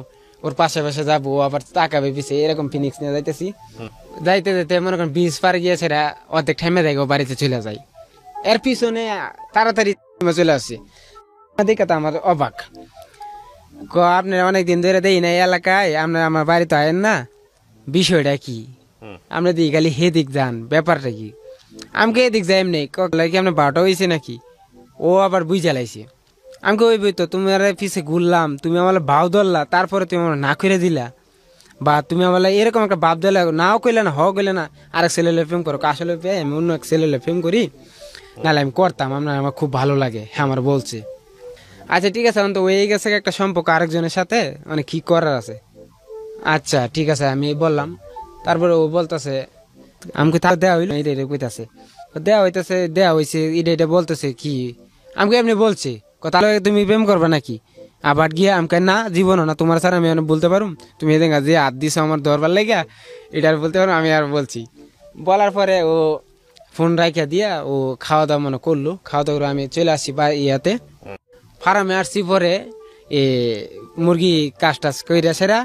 S1: ওর পাশে পাশে যাবো, ও আবার তাকাবে পিছিয়ে, এরকম ফিনিক্স নিয়ে যাইতেছি। যাইতে যেতে মনে করেন 20 পার গিয়েছে, অর্ধেক ঠাইমে দেয় ও বাড়িতে চলে যায়। এর পিছনে তাড়াতাড়ি চলে আসছে। দেখে তো আমার অবাক, আপনার অনেকদিন ধরে দেই না এই এলাকায়, আপনার আমার বাড়িতে আয়েন না, বিষয়টা কি? আপনি দিই খালি হেদিক যান, ব্যাপারটা কি? আমাকে এদিক যাই এমনি কি আপনার 12টা হয়েছে নাকি? ও আবার বুঝ জ্বালাইছে। আমাকে ওই বই তো তুমি পিছে ঘুরলাম, তুমি আমার ভাও ধরলা, তারপরে তুমি আমার না করে দিলা, বা তুমি আমার এরকম একটা ভাব দিলা, নাও কইলে না, হ কইলে না, আরেক ছেলেলে প্রেম করো। আসলে আমি অন্য এক ছেলেলে প্রেম করি, নাহলে আমি করতাম, আমার খুব ভালো লাগে, হ্যাঁ আমার বলছে। আচ্ছা ঠিক আছে, তো হয়ে গেছে একটা সম্পর্ক আরেকজনের সাথে, মানে কি করার আছে। আচ্ছা ঠিক আছে আমি বললাম। তারপরে ও বলতেছে আমাকে তার দেওয়া হইলো, এটা কইতাছে দেওয়া হইতেছে, দেওয়া হয়েছে, এটা বলতেছে কি আমাকে এমনি বলছে, তাহলে তুমি প্রেম করবা নাকি? আবার গিয়ে আমাকে না জীবনও না তোমার স্যার আমি বলতে পারুম, তুমি এদিন যে হাত দিছো আমার দরবার লেগা, এটা বলতে পারো। আমি আর বলছি, বলার পরে ও ফোন রাখিয়া দিয়া ও খাওয়া দাওয়া মনে করলো। খাওয়া দাওয়া করে আমি চলে আসছি বা ইয়াতে ফার্মে আসছি। পরে মুরগি কাজ টাজ কইরা সেরা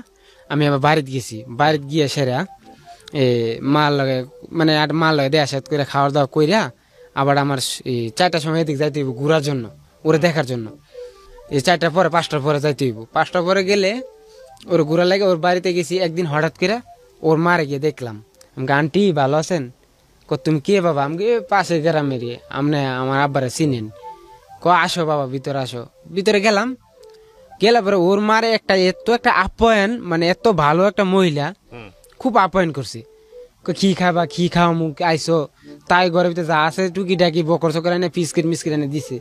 S1: আমি আবার বাড়িতে গেছি। বাড়িতে গিয়ে সেরা মাল লগে মানে মাল লগে দেয়া সাথে করে খাওয়া দাওয়া কইরা আবার আমার 4টার সময় এদিকে যাইতে হইব ঘুরার জন্য, ওরে দেখার জন্য। 4টার পরে 5টার পরে যাইতে হইব। 5টার পরে গেলে ওর ঘুরা লাগে। ওর বাড়িতে গেছি একদিন, হঠাৎ করে ওর মারে গিয়ে দেখলাম। আন্টি ভালো আছেন? তুমি কে বাবা? আমি পাশে গ্রামের, আপনি আমার আব্বারে চিনেন? আসো বাবা ভিতরে আসো। ভিতরে গেলাম, গেলে পরে ওর মারে একটা আপ্যায়ন, মানে এত ভালো একটা মহিলা, খুব আপ্যায়ন করছে। কি খাবা, কি খাওয়া মুখ আইসো, তাই ঘরের ভিতরে যা আছে টুকি টাকি বকর চকর এনে পিসকিট মিসকিট এনে দিছে।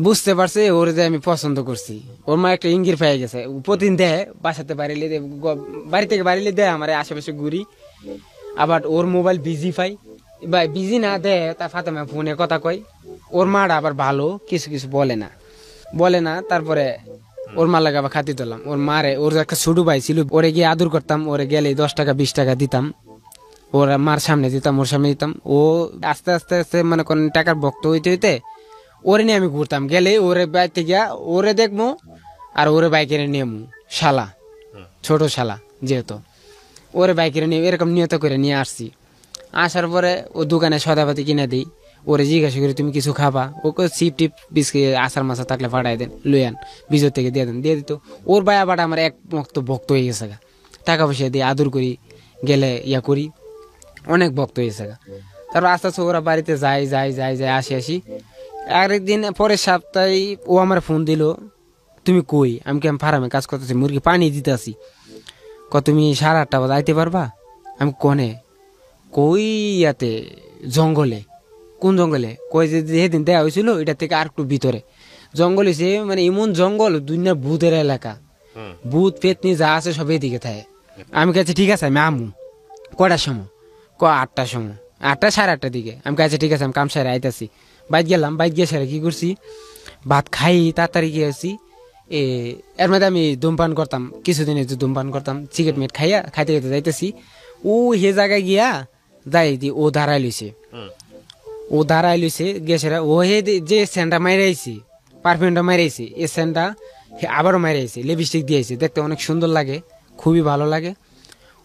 S1: বুঝতে পারছে ওরে যে আমি পছন্দ করছি। ওর মা একটা ইঙ্গির পেয়ে গেছে, প্রতিদিন দেয় বাসাতে বাড়িলে বাড়ি থেকে বাড়িলে দেয় আমার আশেপাশে ঘুরি। আবার ওর মোবাইল বিজি পাই বা বিজি না দেয় তা ফাতেমা ফোনে কথা কয়। ওর মাটা আবার ভালো, কিছু কিছু বলে না। তারপরে ওর মা লাগে আবার খাতি তুললাম। ওর মারে, ওর একটা ছোট ভাই ছিল, ওরে গিয়ে আদর করতাম। ওরে গেলে 10 টাকা 20 টাকা দিতাম, ওর মার সামনে দিতাম, ওর সামনে দিতাম। ও আস্তে আস্তে আস্তে মানে কোন টাকার ভক্ত হইতে হইতে ওরে নিয়ে আমি ঘুরতাম। গেলে ওরে বাইতে গিয়া ওরে দেখবো আর ওরে বাইকের নিয়মু শালা, ছোট শালা যেহেতু, ওরে বাইকের নিয়ে এরকম নিয়ত করে নিয়ে আসছি। আসার পরে ও দোকানে সদাপাতি কিনে দিই। ওরে জিজ্ঞাসা করি তুমি কিছু খাবা? ওকে চিপ টিপ বিস্কিট আচার মাছা থাকলে ফাটাই দেন, লইয়ান বিজর থেকে দিয়ে দেন, দিয়ে দিত। ওর ভাই আবার আমার এক মক্ত ভক্ত হয়ে গেছে, টাকা পয়সা দিয়ে আদর করি, গেলে ইয়া করি, অনেক ভক্ত হয়েছে। তারপর আস্তে আস্তে ওরা বাড়িতে যাই আসি। আরেকদিন পরের সপ্তাহে ও আমার ফোন দিল, তুমি কই? আমি ফার্মে কাজ করতেছি, মুরগি পানি দিতে আসি। তুমি 8:30 বাজে আইতে পারবা? আমি কনে কই ইয়াতে জঙ্গলে। কোন জঙ্গলে? কই যে যেদিন দেওয়া হয়েছিল এটা থেকে আর একটু ভিতরে জঙ্গল হয়েছে, মানে এমন জঙ্গল দুনিয়ার ভূতের এলাকা, ভূত পেতনি যা আছে সব এদিকে থাকে। আমি কাছে ঠিক আছে আমি আমু। কটার সময়? 8টার সময়, 8টা 8:30 দিকে। আমি কাছে ঠিক আছে আমি কাম সারে আইতাছি। বাইক গেলাম, বাইক গিয়ে সারে কি করছি, ভাত খাই তাড়াতাড়ি গিয়েছি। এর মধ্যে আমি ধূমপান করতাম, কিছুদিন ধূমপান করতাম, সিগারেট মেট খাইতে খাইতে যাইতেছি। ও হে জায়গায় গিয়া যাই দি ও দাঁড়াই লইছে গেছেরা। ও হে যে সেন্টটা মাইরাইছি, পারফিউমটা মাইরাইছি, এই সেন্টটা আবারও মাইরাইছে, লিপস্টিক দিয়েছে, দেখতে অনেক সুন্দর লাগে, খুবই ভালো লাগে।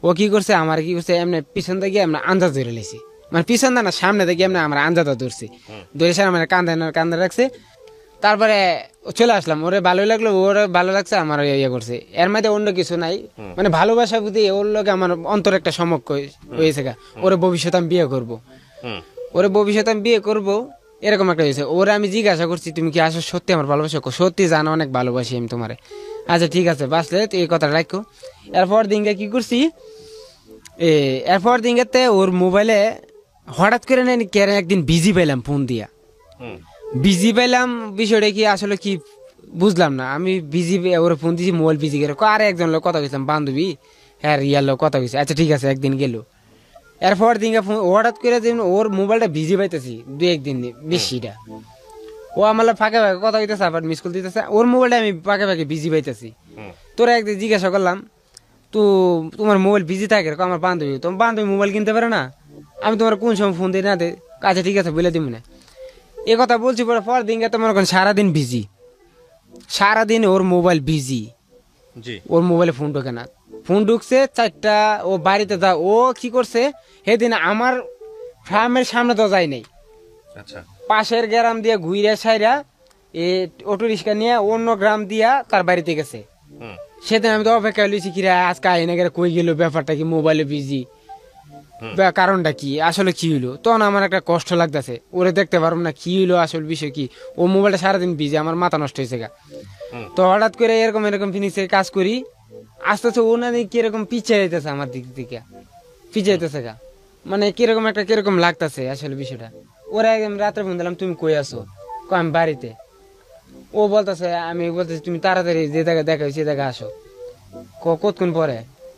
S1: ও কি করছে, আমার কি করছে, এমনি পিছন থেকে এমনি আন্দাজ ধরে লেছি, মানে পিছন না সামনে থেকে এমনি আমার আন্দাজটা ধরছে, ধরে সারা মানে কান্দা রাখছে। তারপরে চলে আসলাম, ওরে ভালোই লাগলো, ওর ভালো লাগছে, আমার ইয়ে করছে। এর মধ্যে অন্য কিছু নাই, মানে ভালোবাসা বুঝি ওর লোক আমার অন্তর একটা সমক্ষ হয়েছে। ওরে ভবিষ্যতে আমি বিয়ে করবো, এরকম একটা হয়েছে। ওরে আমি জিজ্ঞাসা করছি তুমি কি আসো সত্যি আমার ভালোবাসা? সত্যি জানো অনেক ভালোবাসি আমি তোমারে। আচ্ছা ঠিক আছে, বাসলে এই কথাটা রাখো। এরপর দিনকে কি করছি, এরপর দিনকে ওর মোবাইলে হঠাৎ করে একদিন বিজি পেলাম, ফোন দিয়া বিজি পেলাম। বিষয়টা কি আসলে কি বুঝলাম না। আমি বিজি ওর ফোন দিয়েছি, মোবাইল বিজি করে আর একজন লোক কথা কইছিলাম, বান্ধবী, হ্যাঁ ইয়ার লোক কথা কইছে। আচ্ছা ঠিক আছে, একদিন গেল। এরপর দিনকে হঠাৎ করে ওর মোবাইলটা বিজি পাইতেছি 2-1 দিন বেশিটা। ও আমার ফাঁকে ফাঁকে কথা কইতেছে, আবার মিস কল দিতেছে। ওর মোবাইলটা আমি ফাঁকে ফাঁকে বিজি পাইতেছি। তোরা একদিন জিজ্ঞাসা করলাম, তো তোমার মোবাইল বিজি থাকে? আমার বান্ধবী, তোমার বান্ধবী মোবাইল কিনতে পারে না, আমি তোমার কোন সময় ফোন দিই না দে? আচ্ছা ঠিক আছে বলে দিব না। এ কথা বলছি, পর দিনকে তো মনে করেন সারাদিন বিজি, সারাদিন ওর মোবাইল বিজি। ওর মোবাইলে ফোন ঢোকে না, ফোন ঢুকছে 4টা। ও বাড়িতে যা, ও কি করছে সেদিন আমার ফার্মের সামনে তো যায় নাই, পাশের গ্রাম দিয়ে ঘুরে সাইরা অটো রিক্সা নিয়ে অন্য গ্রাম দিয়া তার বাড়িতে গেছে। সেদিন আমি তো অপেক্ষা লইছি, কিরা আজকে আইনে গেলে কই গেল, ব্যাপারটা কি, মোবাইলে বিজি, কারণটা কি, আসলে কি হইলো? তখন আমার একটা কষ্ট লাগতেছে, ওরে দেখতে পারবো না, কি হইলো আসল বিষয় কি। ও মোবাইলটা সারাদিন বিজি, আমার মাথা নষ্ট হয়েছে গা। তো হঠাৎ করে এরকম ফিনিক্সে কাজ করি, আস্তে আস্তে ও না কিরকম পিছিয়ে যেতেছে আমার দিক থেকে, পিছিয়ে যেতেছে গা, মানে কিরকম লাগতেছে আসলে বিষয়টা। ওরা একদম রাত্রে ফোন দিলাম, তুমি কই আছো? আমি বাড়িতে। ও বলতেছে, আমি বলতেছি তুমি তাড়াতাড়ি যে জায়গায় দেখা সে জায়গায় আসো। কতক্ষণ পরে?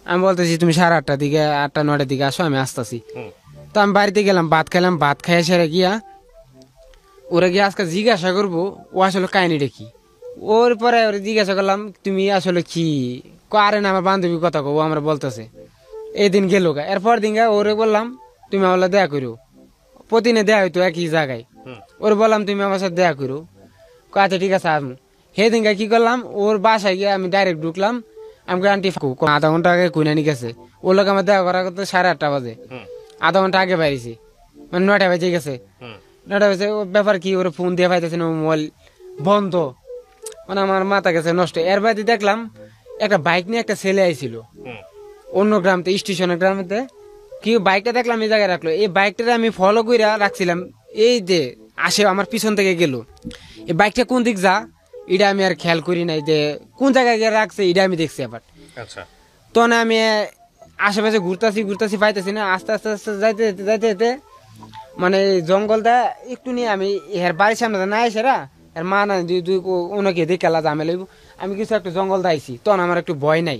S1: আমি বলতেছি তুমি 8:30 দিকে, 8টা-9টার দিকে আসো, আমি আসতেছি। তো আমি বাড়িতে গেলাম, ভাত খাইলাম, ভাত খাই সেরে গিয়া ওরা গিয়ে আজকে জিজ্ঞাসা করবো ও আসলে কাহিনীটা কি। ওর পরে ওরা জিজ্ঞাসা করলাম তুমি আসলে কি, আরে না আমার বান্ধবীর কথা কো, ও আমরা বলতেছে। এই দিন গেল গা। এরপর দিন গা ওরে বললাম তুমি আমার দেখা করো, প্রতিদিনে দেয়া হইতো একই জায়গায়। ওরে বললাম তুমি আমার সাথে দেখা করো, আচ্ছা ঠিক আছে আসবো। সেদিন গা কি করলাম, ওর বাসায় গিয়ে আমি ডাইরেক্ট ঢুকলাম। আমাকে আন্টি আধা ঘন্টা আগে কুইনা নিয়ে গেছে, ওর লোক আমার দেখা করা করতে 8:30 বাজে, আধা ঘন্টা আগে বাইরেছি, মানে 9টা বেজে গেছে। 9টা বেজে ব্যাপার কি, ওর ফোন দিয়ে পাইতেছে না, মোবাইল বন্ধ, মানে আমার মাথা গেছে নষ্ট। এর বাইরে দেখলাম একটা বাইক নিয়ে একটা ছেলে আইছিল অন্য গ্রামতে, স্টেশনের গ্রামেতে। কি বাইকটা দেখলাম এই জায়গায় রাখলো, এই বাইকটা আমি ফলো করে রাখছিলাম, এই যে আসে আমার পিছন থেকে গেল, এই বাইকটা কোন দিক যা এটা আমি আর খেয়াল করি নাই, যে কোন জায়গায় গিয়ে রাখছে এটা আমি দেখছি আবার। তখন আমি আশেপাশে ঘুরতাছি পাইতেছি না, আস্তে আস্তে আস্তে যাইতে মানে জঙ্গলটা একটু নিয়ে আমি এর বাড়ির সামনে না এসেরা এর মা না দুই ওনাকে দেখালা ঝামেলা আমি কিছু একটা জঙ্গল দাইছি তখন আমার একটু ভয় নাই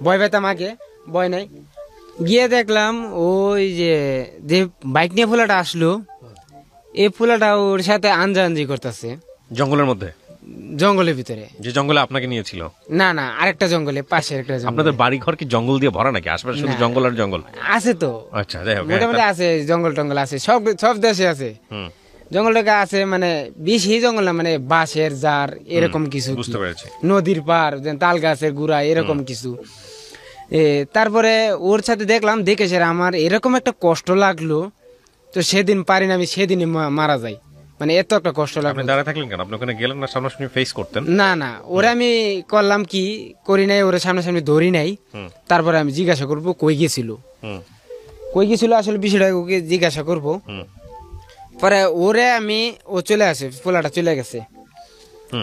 S1: ভয় পাইতাম আগে ভয় নাই গিয়ে দেখলাম ওই যে যে বাইক নিয়ে ফুলাটা আসলো এই ফুলাটা ওর সাথে আনজানজি করতেছে
S2: জঙ্গলের মধ্যে,
S1: জঙ্গলের ভিতরে,
S2: যে জঙ্গলে আপনাকে নিয়েছিল?
S1: না না আরেকটা জঙ্গলে, পাশে একটা জঙ্গল।
S2: আপনাদের বাড়ি ঘর কি জঙ্গল দিয়ে ভরা নাকি? আশেপাশে শুধু জঙ্গল আর জঙ্গল
S1: আছে তো?
S2: আচ্ছা, যাই হোক,
S1: মোটামুটি আছে, জঙ্গল টঙ্গল আছে, সব সব দেশে আছে জঙ্গল টাকা আছে, মানে বেশি জঙ্গল না, মানে বাঁশের জার এরকম কিছু,
S2: বুঝতে পেরেছি,
S1: নদীর পার তাল গাছের গুড়া এরকম কিছু। তারপরে ওর সাথে দেখলাম, দেখে সেরা আমার এরকম একটা কষ্ট লাগলো, তো সেদিন পারি না আমি, সেদিনই মারা যাই, মানে এত একটা কষ্ট লাগলো।
S2: আপনি দাঁড়ায় থাকলেন কেন? আপনি ওখানে গেলেন না, সামনাসামনি ফেস করতেন?
S1: না না, ওরা আমি করলাম কি করি নাই, ওরা সামনাসামনি ধরি নাই। তারপরে আমি জিজ্ঞাসা করবো কই গেছিল, কই গেছিল আসলে বিষয়টা ওকে জিজ্ঞাসা করবো। পরে ওরে আমি, ও চলে আসে, ফুলাটা চলে গেছে,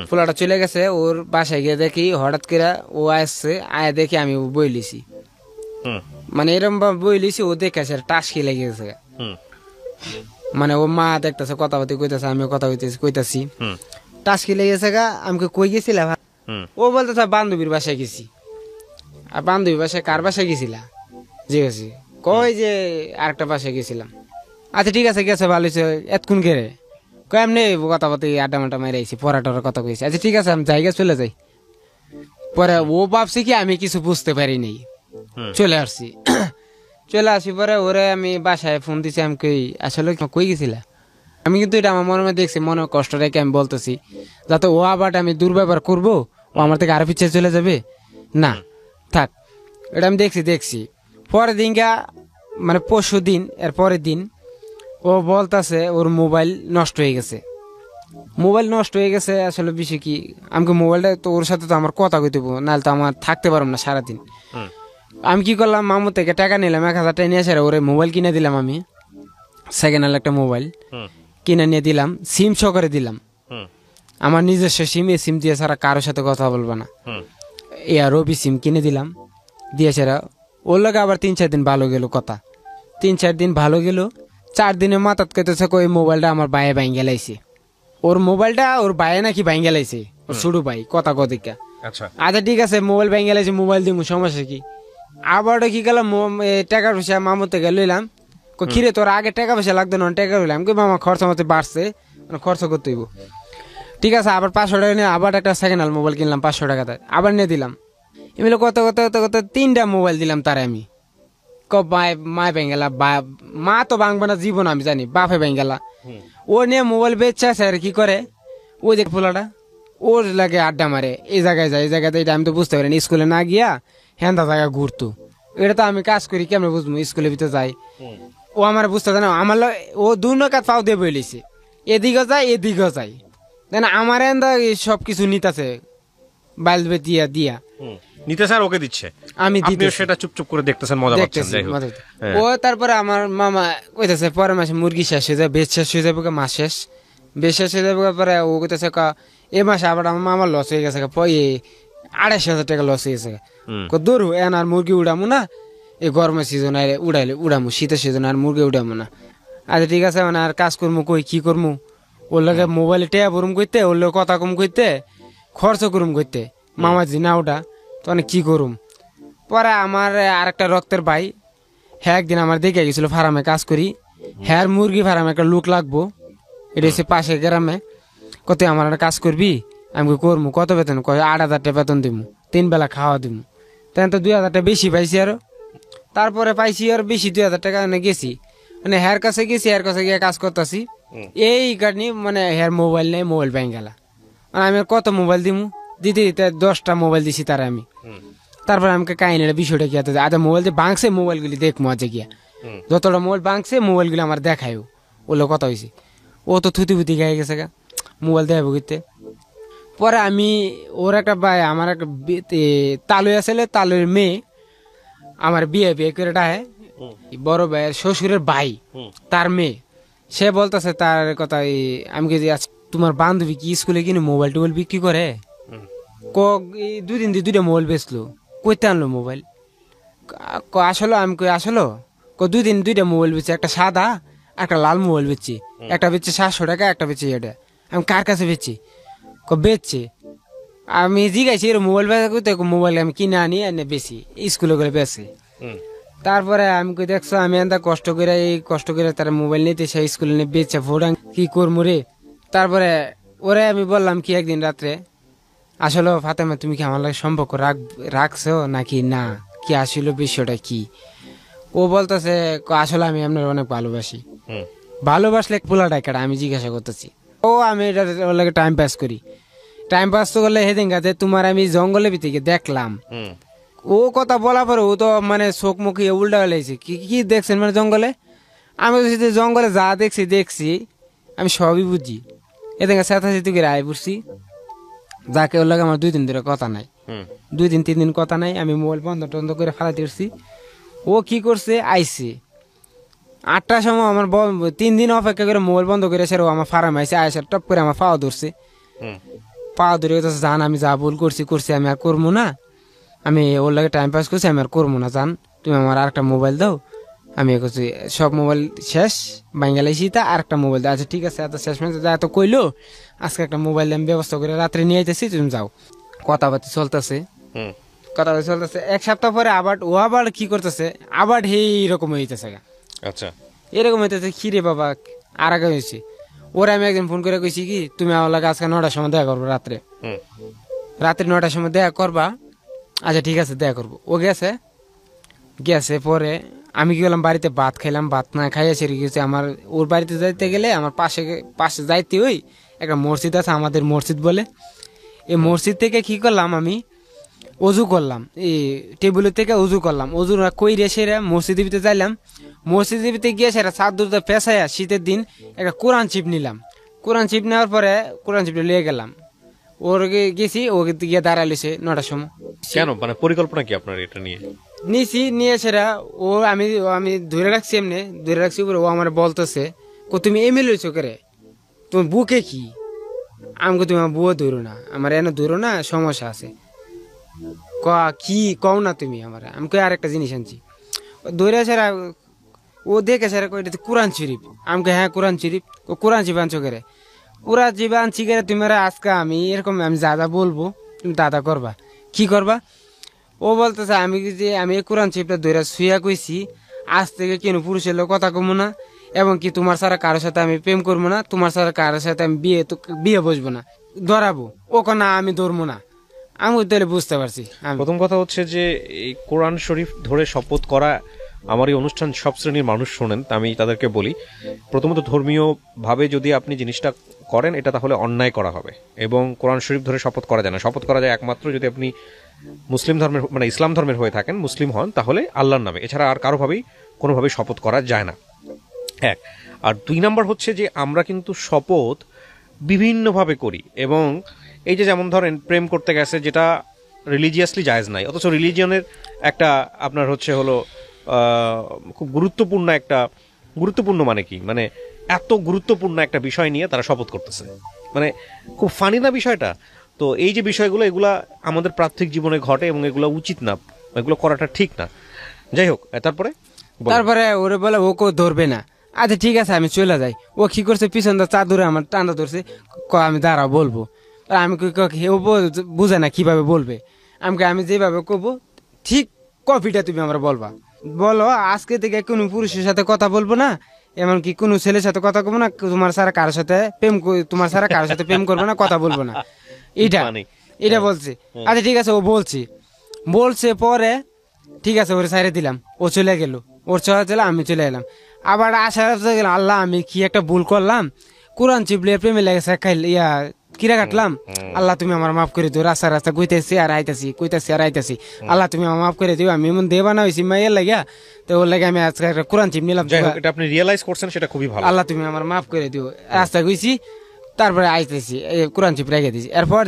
S1: ফুলাটা চলে গেছে, ওর বাসায় গিয়ে দেখি হঠাৎ করে ও আসছে, আয় দেখি আমি বই লিছি, মানে এরকম ভাবে বই লিছি, ও দেখে আসে টাস খেলে গেছে, মানে ও মা দেখতেছে কথা বলতে কইতেছে, আমিও কথা কইতাছি, টাস খেলে গেছে গা। আমাকে কই গেছিলাম, ও বলতেছে বান্ধবীর বাসায় গেছি। আর বান্ধবীর বাসায় কার বাসায় গেছিলা জিজ্ঞাসি, কই যে আরেকটা বাসায় গেছিলাম। আচ্ছা ঠিক আছে, গেছে ভালো হয়েছে, এতক্ষণ গেরে কয় এমনি কথা বলতে আড্ডা মাড্ডা মেরে আইছি, পড়াটার কথা কইছি। আচ্ছা ঠিক আছে, আমি জায়গা চলে যাই। পরে ও ভাবছি কি আমি কিছু বুঝতে পারি নাই, চলে আসছি। চলে আসি পরে ওরে আমি বাসায় ফোন দিছি, আমি কই আসলে কই গেছিলা। আমি কিন্তু এটা আমার মনে মনে দেখছি, মনে কষ্ট রেখে আমি বলতেছি, যাতে ও আবার আমি দুর্ব্যবহার করবো, ও আমার থেকে আরো পিছিয়ে চলে যাবে না, থাক। এটা আমি দেখছি। পরের দিনকা মানে পরশু দিন, এর পরের দিন ও বলতেছে ওর মোবাইল নষ্ট হয়ে গেছে। মোবাইল নষ্ট হয়ে গেছে আসলে বিষয় কি, আমাকে মোবাইলটা তো ওর সাথে তো আমার কথা কইতে হবো, নাহলে তো আমার থাকতে পারবো না সারাদিন। আমি কি করলাম, মামু থেকে টাকা নিলাম, 1000 টাকা নিয়ে এসে ওরে মোবাইল কিনে দিলাম। আমি সেকেন্ড হ্যান্ড একটা মোবাইল কিনে নিয়ে দিলাম, সিম সহকারে দিলাম, আমার নিজস্ব সিম, এই সিম দিয়ে ছাড়া কারোর সাথে কথা বলবো না। রবি সিম কিনে দিলাম, দিয়ে ছাড়া ওর লোক আবার 3-4 দিন ভালো গেল কথা, 3-4 দিন ভালো গেল। 4 দিনের মাথাত কেটেছে ওই মোবাইলটা আমার বাইরে ভাঙ্গে লাইছে, ওর মোবাইলটা ওর বাইরে নাকি ভাঙ্গে লাইছে, ওর ছোট ভাই কথা কদিকা। আচ্ছা ঠিক আছে, মোবাইল ভাঙ্গে লাইছে, মোবাইল দিব, সমস্যা কি। আবার কি গেলাম, টাকা পয়সা মামুর থেকে লইলাম, কিরে তোর আগে টাকা পয়সা লাগতো না, টাকা লইলাম, মামা খরচ মতো বাড়ছে, খরচ করতে হইব। ঠিক আছে, আবার 500 টাকা নিয়ে আবার একটা সেকেন্ড হ্যান্ড মোবাইল কিনলাম 500 টাকাতে, আবার নিয়ে দিলাম। এমনি কত 3টা মোবাইল দিলাম তার আমি। মায় বেঙ্গেলা, মা তো ভাঙবে না জীবন আমি জানি, বাপে বেঙ্গেলা। ও নিয়ে মোবাইল বেচছে আর কি করে, ওই যে পোলাটা ওর লাগে আড্ডা মারে, এই জায়গায় যায়, এই জায়গাতে, এটা আমি তো বুঝতে পারি না, স্কুলে না গিয়া হ্যান্ডা জায়গা ঘুরতো। এটা তো আমি কাজ করি, কেমন বুঝবো, স্কুলের ভিতরে যাই, ও আমার বুঝতে জানো, আমার ও 2 নৌকাত পাও দিয়ে বইলিছে, এদিকে যায় এদিকে যায়, আমার এন্দা সবকিছু নিতেছে বাইল দিয়া
S2: নিতে স্যার ওকে দিচ্ছে, আমি সেটা চুপচুপ করে দেখতেছেন, মজা পাচ্ছেন।
S1: ও তারপরে আমার মামা কইতেছে পরের মাসে মুরগি শেষ হয়ে যায়, বেশ শেষ হয়ে যাবে, মাছ শেষ, বেশ শেষ হয়ে যাবে। পরে ও কইতেছে এ মাসে আবার আমার মামার লস হয়ে গেছে, 2,500 টাকা লস হয়ে গেছে। দৌড়ু এন আর মুরগি উড়ামু না, এই গরমের সিজন আরে উড়ামু, শীতের সিজন আর মুরগি উড়ামু না। আচ্ছা ঠিক আছে, মানে আর কাজ করবো কই, কি করবো, ওর লগে মোবাইলে টেয়া বরুম করতে, ওর লগে কথা কম করতে, খরচ করুম করতে, মামা জি না ওটা তো অনেক কি করুম। পরে আমার আর একটা রক্তের ভাই, হ্যাঁ একদিন আমার দেখে গেছিল ফার্মে কাজ করি, হ্যাঁ মুরগি ফার্মে একটা লোক লাগবো, এটা হচ্ছে পাশে গ্রামে, কত আমার একটা কাজ করবি, আমি করবো, কত বেতন, 8,000 টাকা বেতন দিব, 3 বেলা খাওয়া দিব। তখন তো 2,000 টাকা বেশি পাইছি, আরো তারপরে পাইছি আর বেশি 2,000 টাকা গেছি, মানে হ্যার কাছে গেছি, হ্যার কাছে গিয়ে কাজ করতেছি, এই কারণে মানে হ্যার মোবাইল নেই, মোবাইল ভেঙে গেলা, মানে আমি কত মোবাইল দিব, দিতে 10টা মোবাইল দিছি তার আমি। তারপরে আমাকে কাহিনী বিষয়টা কি আচ্ছা মোবাইল যে ভাঙছে, মোবাইলগুলি দেখবো আজকে গিয়া, যতটা মোবাইল ভাঙছে মোবাইলগুলি আমার দেখায়, ওগুলো কথা হয়েছে, ও তো থুতি ফুতি গায়ে গেছে গা, মোবাইল দেখাবো করতে। পরে আমি ওর একটা ভাই, আমার একটা তালুই আসলে, তালুর মেয়ে আমার বিয়ে করে ডাহে, বড় ভাইয়ের শ্বশুরের ভাই, তার মেয়ে, সে বলতেছে তার কথা, আমি কে তোমার বান্ধবী কি স্কুলে কিনে মোবাইল টোবাইল বিক্রি করে, 2 দিন দিয়ে 2টা মোবাইল বেচলো, কইতে আনলো মোবাইল, আসলো, আমি কই আসলো, 2 দিন 2টা মোবাইল বেচে, একটা সাদা একটা লাল মোবাইল বেচছি, একটা বেচছে 700 টাকা, একটা বেচছে এটা। আমি কার কাছে বেচছি? বেচছে। আমি জিজ্ঞাসি এর মোবাইল বেচা, মোবাইল আমি কিনে আনি এনে বেশি স্কুলে করে বেছে। তারপরে আমি কই দেখছো আমি এত কষ্ট করে তার মোবাইল নিতে সেই স্কুলে নিয়ে বেচছে, ভোটাং কি করবো রে। তারপরে ওরে আমি বললাম কি একদিন রাত্রে, আসলে ফাতেমা তুমি কি আমার লাগে সম্পর্ক রাখছো নাকি না, কি আসলে বিষয়টা কি? ও বলতেছে আসলে আমি আপনার অনেক ভালোবাসি। ভালোবাসলে পোলা ডাকাটা আমি জিজ্ঞাসা করতেছি। ও আমি এটা ওর লাগে টাইম পাস করি। টাইম পাস তো করলে হেদিন গাতে তোমার আমি জঙ্গলের ভিতরে দেখলাম। ও কথা বলা পরে ও তো মানে চোখ মুখ উল্টা গেলেছে, কি কি দেখছেন মানে জঙ্গলে? আমি জঙ্গলে যা দেখছি আমি সবই বুঝি। এদিন চেতাচেতি করে আয় পড়ছি, যাকে ওর লাগে আমার 2 দিন ধরে কথা নাই, 2-3 দিন কথা নাই। আমি মোবাইল বন্ধ করে ফেলাতে উঠছি। ও কি করছে, আইসে 8টার সময় আমার 3 দিন অপেক্ষা করে মোবাইল বন্ধ করে সে আমার ফার্ম আইসে, আইসে টপ করে আমার পাওয়া ধরছে। পাওয়া ধরে জান আমি যা ভুল করছি আমি আর করবো না, আমি ওর লাগে টাইম পাস করছি, আমি আর করবো না, জান তুমি আমার আর একটা মোবাইল দাও। আমি করছি সব মোবাইল শেষ বাঙ্গালাইছি, তা আর একটা মোবাইল দাও। আচ্ছা ঠিক আছে, এত শেষ মানে এত কইলো, আজকে একটা মোবাইল আমি ব্যবস্থা করে রাত্রে নিয়ে আইতেছি, তুমি যাও। কথাবার্তা চলতেছে 1 সপ্তাহ পরে আবার ও আবার কি করতেছে, আবার এইরকম হইতেছে।
S2: আচ্ছা
S1: এরকম হইতেছে, খিরে বাবা আর আগে হয়েছে। ওরা আমি একদিন ফোন করে কইছি কি তুমি আমার লাগে আজকে 9টার সময় দেখা করবো, রাত্রে 9টার সময় দেখা করবা। আচ্ছা ঠিক আছে দেখা করবো। ও গেছে পরে আমি কি করলাম, বাড়িতে ভাত খাইলাম, ভাত না খাইয়া সেরে গেছে। আমার ওর বাড়িতে যাইতে গেলে আমার পাশে যাইতে ওই একটা মসজিদ আছে, আমাদের মসজিদ বলে। এই মসজিদ থেকে কি করলাম, আমি অজু করলাম, এই টেবিলের থেকে অজু করলাম। অজু কইরে সেরা মসজিদের ভিতরে যাইলাম। মসজিদের ভিতরে গিয়ে সেরা চাদর পেঁচাইয়া শীতের দিন একটা কোরআন চিপ নিলাম। কোরআন চিপ নেওয়ার পরে কোরআন চিপটা লিয়ে গেলাম। ওর গেছি, ওকে গিয়ে দাঁড়াইছে 9টার সময়।
S2: কেন, মানে পরিকল্পনা কি আপনার এটা নিয়ে?
S1: নিয়ে সেরা ও আমি ধরে রাখছি, এমনি ধরে রাখছি। ও আমার বলতেছে তুমি এমএলএ হয়েছো করে, তোমার বুকে কি? আমাকে তুমি আমার বুয়ে ধরো না, আমার এনে ধরো না, সমস্যা আছে। কি কও না তুমি আমার? আমি কই আরেকটা জিনিস আনছি। ধরে সেরা ও দেখে সেরা কই এটা কোরআন শরীফ। আমাকে হ্যাঁ কোরআন শরীফ। কোরআন শরীফ আনছো করে? কোরআন শরীফ আনছি করে তুমি আজকে আমি এরকম আমি যা যা বলবো তুমি দাদা করবা। কি করবা? ও বলতেছে আমি কোরআন শরীফটা ধরে শুয়া কইছি, আজ থেকে কেন পুরুষের লোক কথা কমো না, এবং কি তোমার সারা কারোর সাথে আমি প্রেম করবো না, তোমার সারা কারোর সাথে আমি বিয়ে বসবো না, ধরাবো। ও না আমি ধরবো না। আমি তাহলে বুঝতে পারছি।
S2: প্রথম কথা হচ্ছে যে এই কোরআন শরীফ ধরে শপথ করা, আমার এই অনুষ্ঠান সব শ্রেণীর মানুষ শোনেন, আমি তাদেরকে বলি, প্রথমত ধর্মীয় ভাবে যদি আপনি জিনিসটা করেন এটা তাহলে অন্যায় করা হবে। এবং কোরআন শরীফ ধরে শপথ করা যায় না। শপথ করা যায় একমাত্র যদি আপনি মুসলিম ধর্মের মানে ইসলাম ধর্মের হয়ে থাকেন, মুসলিম হন, তাহলে আল্লাহর নামে, এছাড়া আর কারোভাবেই কোনোভাবেই শপথ করা যায় না। এক আর 2 নাম্বার হচ্ছে যে আমরা কিন্তু শপথ বিভিন্নভাবে করি। এবং এই যে যেমন ধরেন প্রেম করতে গেছে, যেটা রিলিজিয়াসলি জায়েজ নাই, অথচ রিলিজিয়নের একটা আপনার হচ্ছে হলো খুব গুরুত্বপূর্ণ মানে কি, মানে এত গুরুত্বপূর্ণ একটা বিষয় নিয়ে তারা শপথ করতেছে, মানে খুব ফানি না বিষয়টা? তো এই যে বিষয়গুলো, এগুলা আমাদের প্রাত্যহিক জীবনে ঘটে এবং এগুলো উচিত না, এগুলো করাটা ঠিক না। যাই হোক, তারপরে
S1: ওরে বলে ও কেউ ধরবে না। আচ্ছা ঠিক আছে আমি চলে যাই। ও কি করছে, পিছন চাদরে আমার টান্দা ধরছে, আমি দাঁড়াও বলবো। আমি বুঝে না কিভাবে বলবে। আমি যেভাবে করবো ঠিক কপিটা তুমি আমার বলবা, বলো আজকে থেকে কোনো পুরুষের সাথে কথা বলবো না, এমনকি কোনো ছেলের সাথে কথা বলবো না, তোমার সারা কারোর সাথে প্রেম করবো না, কথা বলবো না। এটা বলছে। আচ্ছা ঠিক আছে, ও বলছে পরে ঠিক আছে ওরে সাইরে দিলাম, ও চলে গেল। ওর চলে আমি চলে এলাম। আবার আশা গেলাম আল্লাহ আমি কি একটা ভুল করলাম, কোরআন চিপলে প্রেমে লেগেছে কিরা কাটলাম, আল্লাহ তুমি আমার মাফ করে দিও। রাস্তা কইতেছি আর আইতাছি, আল্লাহ তুমি আমার মাফ করে দিও। আমি এমন দেবা না হয়েছি মাইয়ের লাগিয়া, তো ওর লাগে আমি আজকে একটা কোরআন চিপ নিলাম।
S2: আপনি রিয়েলাইজ করছেন, সেটা খুবই ভালো।
S1: আল্লাহ তুমি আমার মাফ করে দিও। রাস্তা গইছি, তারপরে আইতেছি, কোরআন চিপ রেখে দিয়েছি। এরপর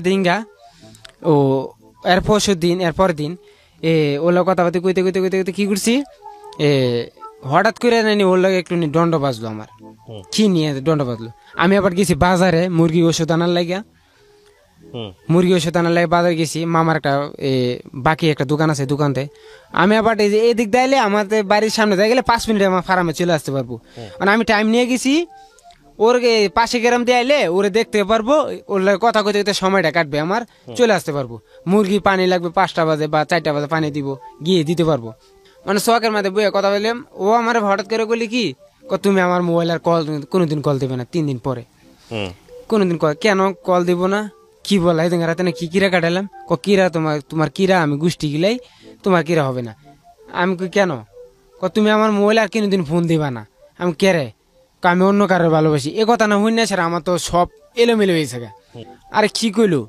S1: এরপর দিন ওলা কথাবার্তা কইতে কি করছি, হঠাৎ করে নানি ওর লাগে একটু দণ্ড বাজলো আমার। কি নিয়ে দণ্ড বাজলো? আমি আবার গেছি বাজারে মুরগি ওষুধ আনার লাগিয়া। মুরগি ওষুধ আনার লাগে বাজার গেছি, মামার একটা বাকি একটা দোকান আছে, দোকানতে আমি আবার এই দিক দিলে আমাদের বাড়ির সামনে যাই গেলে 5 মিনিটে আমার ফার্মে চলে আসতে পারবো। মানে আমি টাইম নিয়ে গেছি, ওর পাশে গ্রাম দিয়ে আইলে ওরে দেখতে পারবো, ওর লাগে কথা কইতে কইতে সময়টা কাটবে, আমার চলে আসতে পারবো। মুরগি পানি লাগবে 5টা বাজে বা 4টা বাজে পানি দিব, গিয়ে দিতে পারবো। মানে শখের মাঝে বইয়ে কথা বললাম, ও আমার হঠাৎ করে বলি কি, তুমি আমার মোবাইল আর কল কোনোদিন কল দেবে না 3 দিন পরে। কোনোদিন কেন কল দিব না, কি বলা রাতে না কি কিরা কাটালাম, কিরা তোমার কিরা আমি গোষ্ঠী গিলাই, তোমার কিরা হবে না। আমি কেন, তুমি আমার মোবাইল আর কোনোদিন ফোন দিবা না। আমি কেরে, আমি অন্য কারোর ভালোবাসি, এ কথা না হই না স্যার, আমার তো সব এলোমেলো হয়েছে গা। আরে কি কইলো,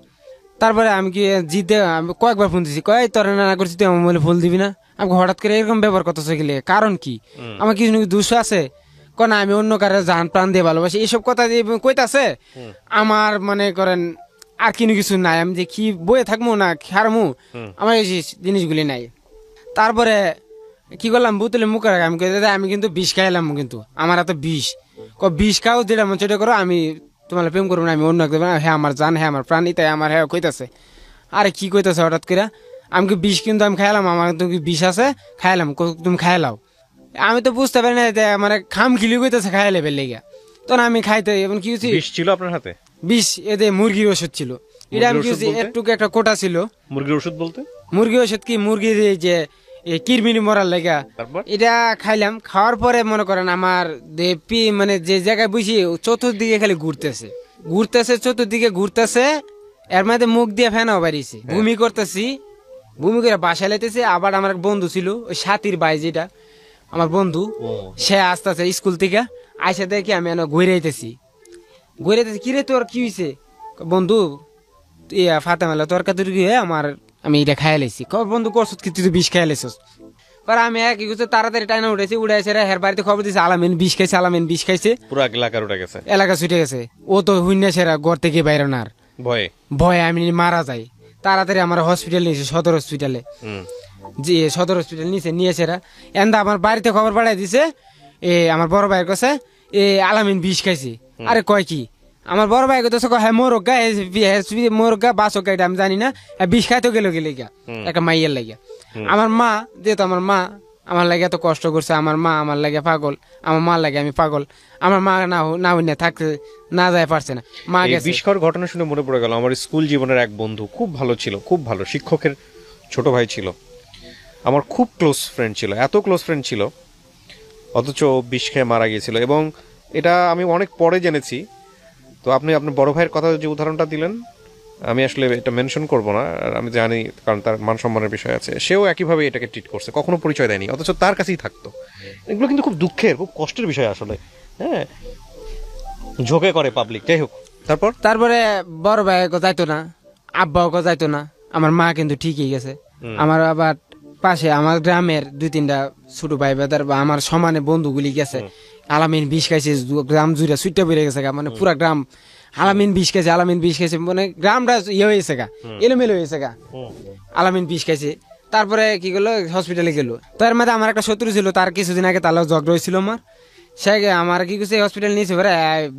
S1: তারপরে আমি কি জিতে কয়েকবার ফোন দিছি, তোরা না করছি তুই আমার মোবাইলে ফোন দিবি না। আমাকে হঠাৎ করে এরকম ব্যবহার করতেছে গেলে কারণ কি, আমার কিছু দোষ আছে, না আমি অন্য কারো জান প্রাণ দিয়ে ভালোবাসি, এইসব কথা দিয়ে কইতাছে। আমার মনে করেন আর কিছু নাই, আমি যে কি বয়ে থাকবো না খারমু, আমার এই জিনিসগুলি নাই। তারপরে কি করলাম, বুতলে মুখে রাখা, আমি আমি কিন্তু বিষ খাইলাম, কিন্তু আমার এত বিষ খাও যেটা মন সেটা করো, আমি তোমার প্রেম করবো না, আমি অন্য একদম, হ্যাঁ আমার জান, হ্যাঁ আমার প্রাণ, তাই আমার হ্যাঁ কইতাছে। আরে কি কইতাছে হঠাৎ করে, আমি বিষ কিন্তু আমি খাইলাম, আমার তুমি বিষ আছে খাইলাম, তুমি খাইলাও। আমি তো বুঝতে পারি না, মানে খাম খিলি কইতেছে খাইলে বেলে গিয়া, তখন আমি খাইতে এমন কি বিষ
S2: ছিল আপনার হাতে,
S1: বিষ এতে মুরগির ওষুধ ছিল, এটা আমি কি একটু একটা কোটা ছিল।
S2: মুরগির ওষুধ বলতে
S1: মুরগির ওষুধ কি, মুরগির যে কিরমিরি মরার লেগা, এটা খাইলাম। খাওয়ার পরে মনে করেন আমার মানে যে জায়গায় বুঝি চতুর্দিকে খালি ঘুরতেছে চতুর্দিকে ঘুরতেছে, এর মধ্যে মুখ দিয়ে ফেনাও বাড়িছে, ভূমি করতেছি, ভূমি করে বাসায় লাইতেছে। আবার আমার এক বন্ধু ছিল, ওই সাথীর ভাই যেটা আমার বন্ধু, সে আসতেছে স্কুল থেকে, আইসা দেখি আমি ঘুরাইতেছি, কিরে তোর কি হয়েছে, বন্ধু ফাতেমালা তোর কাছে আমার আমি এটা খাই লাইছি। বন্ধু করছ কি, তুই বিষ খাই লাইছস। পরে আমি কি করছি, তাড়াতাড়ি টাইনা উঠেছি, উড়াইছে হের বাড়িতে খবর দিয়েছে, আলামিন বিষ খাইছে, আলামিন বিষ খাইছে,
S2: পুরো এলাকার উঠে গেছে,
S1: এলাকা ছুটে গেছে। ও তো হুইনা সেরা ঘর থেকে বাইরে না, ভয়ে আমি মারা যাই। তাড়াতাড়ি আমার হসপিটাল নিয়েছে, সদর হসপিটালে, যে সদর হসপিটাল নিয়ে সেরা এন্দা আমার বাড়িতে খবর পাঠাই দিছে, আমার বড় ভাইয়ের কাছে আলামিন বিষ খাইছে। আরে কয় কি, আমার বড় ভাই কথা হ্যাঁ মোরগা বাসকা, এটা আমি জানি না, বিষ খাইতে গেলে গিয়া একটা মাইয়ের লাগিয়া। আমার মা যেহেতু আমার মা আমার লাগে এত কষ্ট করছে, আমার মা আমার লাগে পাগল, আমার মা লাগে আমি পাগল, আমার মা না হইনা থাকতে না যায় পারছে না, মা গেছে।
S2: বিষ খাওয়ার ঘটনা শুনে মনে পড়ে গেল, আমার স্কুল জীবনের এক বন্ধু খুব ভালো ছিল, খুব ভালো শিক্ষকের ছোট ভাই ছিল, আমার খুব ক্লোজ ফ্রেন্ড ছিল, এত ক্লোজ ফ্রেন্ড ছিল, অথচ বিষ খেয়ে মারা গিয়েছিল। এবং এটা আমি অনেক পরে জেনেছি। তো আপনি আপনার বড় ভাইয়ের কথা যে উদাহরণটা দিলেন, আমি আসলে এটা মেনশন করব না, আমি জানি কারণ তার মান সম্মানের বিষয় আছে, সেও একইভাবে এটাকে ট্রিট করছে, কখনো পরিচয় দেয়নি, অথচ তার কাছেই থাকতো। এগুলো কিন্তু খুব দুঃখের, খুব কষ্টের বিষয় আসলে, হ্যাঁ, ঝোঁকে করে পাবলিক। যাই হোক,
S1: তারপরে বড় ভাই যাইতো না, আব্বাও যাইতো না, আমার মা কিন্তু ঠিকই গেছে। আমার আবার পাশে আমার গ্রামের 2-3টা ছোট ভাই বেদার বা আমার সমানে বন্ধুগুলি গেছে, আলামিন বিষ খাইছে, গ্রাম জুড়ে সুইটা বেড়ে গেছে গা, মানে পুরা গ্রাম আলামিন বিষ খাইছে, আলামিন বিষ খাইছে, মানে গ্রামটা ইয়ে হয়েছে গা, এলোমেলো হয়েছে গা, আলামিন বিষ খাইছে। তারপরে কি করলো, হসপিটালে গেল। তার মধ্যে আমার একটা শত্রু ছিল, তার কিছুদিন আগে তার ঝগড়া হয়েছিল আমার, সে আমার কি করছে হসপিটাল নিয়েছে,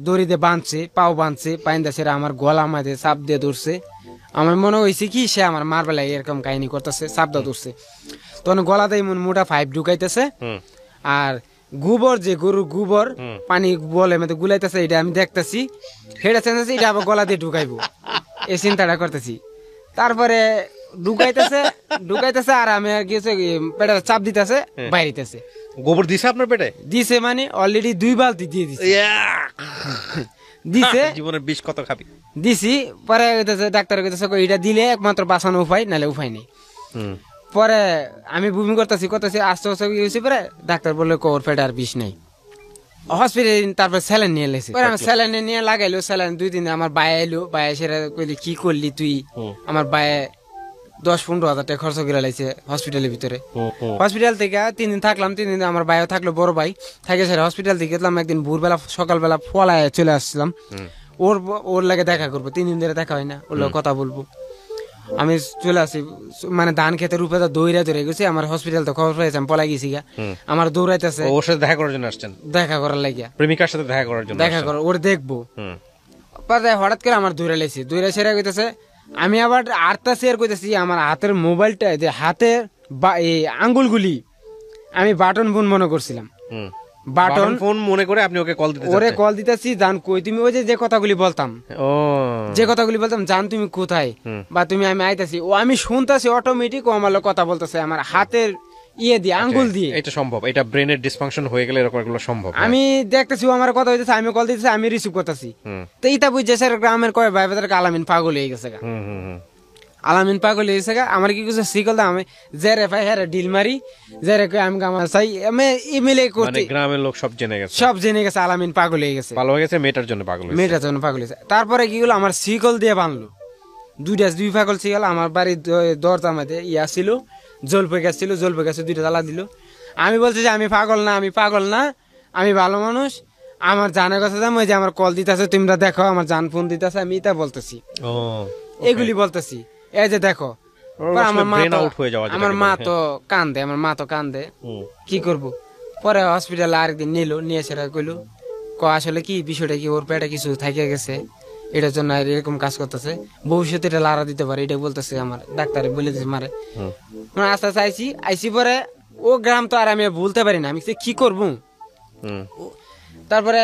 S1: দড়িতে বাঁধছে, পাও বাঁধছে, পাইন্দা সেরা আমার গলা মাঝে চাপ দিয়ে ধরছে। আমার মনে হয়েছে কি সে আমার মার বেলায় এরকম কাহিনী করতেছে, চাপ দিয়ে ধরছে, তখন গলাতে মোটা 5 ঢুকাইতেছে, আর গোবর যে গরুর গোবর পানি বলে মধ্যে গুলাইতেছে, এটা আমি দেখতেছি, সেটা চেঞ্জ, এটা আবার গলা দিয়ে ঢুকাইবো, এই চিন্তাটা করতেছি। তারপরে ঢুকাইতেছে আর আমি গিয়েছে পেটে চাপ দিতেছে, বাইরেতেছে।
S2: গোবর দিছে আপনার পেটে?
S1: দিছে, মানে অলরেডি 2 বালতি দিয়ে দিছে, দিছে।
S2: জীবনের বিষ কত খাবি,
S1: দিছি। পরে ডাক্তার কইতেছে এটা দিলে একমাত্র বাঁচানো উপায়, নাহলে উপায় নেই। পরে আমি বুমি করতেছি আস্তে আস্তে হয়েছে, পরে ডাক্তার বললো ওর পেটে আর বিষ নাই, হসপিটাল। তারপর স্যালাইন নিয়ে এলেছে, স্যালাইন নিয়ে লাগাইলো, স্যালাইন 2-3 দিন। আমার বায়ে এলো, বায়ে সেটা কইলি কি করলি তুই, আমার বায়ে 10-15 হাজার টাকা খরচ করে লাইছে হসপিটালের ভিতরে। হসপিটাল থেকে 3 দিন থাকলাম, 3 দিন আমার ভাইও থাকলো, বড় ভাই থাকে সেটা। হসপিটাল থেকে গেলাম একদিন ভোরবেলা, সকালবেলা ফলায় চলে আসছিলাম, ওর লাগে দেখা করবো, 3 দিন ধরে দেখা হয় না, ওর লাগে কথা বলবো। আমি চলে আসি, মানে ধান খেতে রূপে দৌড়া ধরে গেছি, আমার হসপিটাল তো খবর পেয়েছে, আমি পলাই গেছি গা, আমার দৌড়াইতেছে।
S2: ওর সাথে দেখা করার জন্য আসছেন?
S1: দেখা করার লাগিয়া,
S2: প্রেমিকার সাথে দেখা করার জন্য,
S1: দেখা করার, ওর দেখবো। হঠাৎ করে আমার দৌড়া লাইছি, দৌড়া সেরা কইতেছে আমি আবার আরেকটা শেয়ার করতেছি, আমার হাতের মোবাইলটা যে হাতের এই আঙ্গুলগুলি আমি বাটন ফোন মনে করছিলাম।
S2: বাটন ফোন মনে করে আপনি ওকে কল দিতে
S1: ওরে কল দিতেছি, জান কই তুমি, ওই যে কথাগুলি বলতাম, যে কথাগুলি বলতাম, জান তুমি কোথায়, বা তুমি আমি আইতাছি, ও আমি শুনতাছি অটোমেটিক ও আমার কথা বলতেছে আমার হাতের ইয়ে দিয়ে, আঙ্গুল দিয়ে।
S2: এটা সম্ভব, এটা ব্রেনের ডিসফাংশন হয়ে গেলে এরকম এগুলো সম্ভব।
S1: আমি দেখতেছি ও আমার কথা হইতেছে, আমি কল দিতেছি, আমি রিসিভ করতেছি। তো এটা বুঝছে স্যার গ্রামের কয় ভাই বাজার আলামিন পাগল হয়ে গেছে, আলামিন পাগল হয়ে গেছে। আমার কি কিছু শিখল না, আমি জেরে ভাই হ্যাঁ ডিল মারি, জেরে আমি গামা চাই, আমি ইমেলে করতে
S2: গ্রামের লোক সব জেনে গেছে,
S1: সব জেনে গেছে আলামিন পাগল হয়ে গেছে,
S2: পাগল হয়ে গেছে, মেয়েটার জন্য পাগল হয়েছে,
S1: মেয়েটার জন্য পাগল হয়েছে। তারপরে কি হলো, আমার শিকল দিয়ে বাঁধলো, দুই পাগল শিকল আমার বাড়ির দরজা মধ্যে ইয়া ছিল, জলপে গাছ ছিল, জলপে গাছে 2টা জ্বালা দিল। আমি বলছি যে আমি পাগল না, আমি পাগল না, আমি ভালো মানুষ, আমার জানার কথা ওই যে আমার কল দিতেছে, তোমরা দেখো আমার জান ফোন দিতেছে, আমি এটা বলতেছি, এগুলি বলতেছি, এই যে দেখো। আমার মা তো কান্দে, আমার মা তো কান্দে, কি করব। পরে হসপিটালে আরেকদিন নিল, নিয়ে সেটা কইলো, আসলে কি বিষয়টা কি, ওর পেটে কিছু থাকে গেছে, এটার জন্য এরকম কাজ করতেছে, ভবিষ্যতে এটা লাড়া দিতে পারে, এটা বলতেছে আমার ডাক্তারে বলে দিচ্ছে মারে। আস্তে আস্তে আইসি পরে ও গ্রাম তো আর আমি ভুলতে পারি না, আমি কি করবো। তারপরে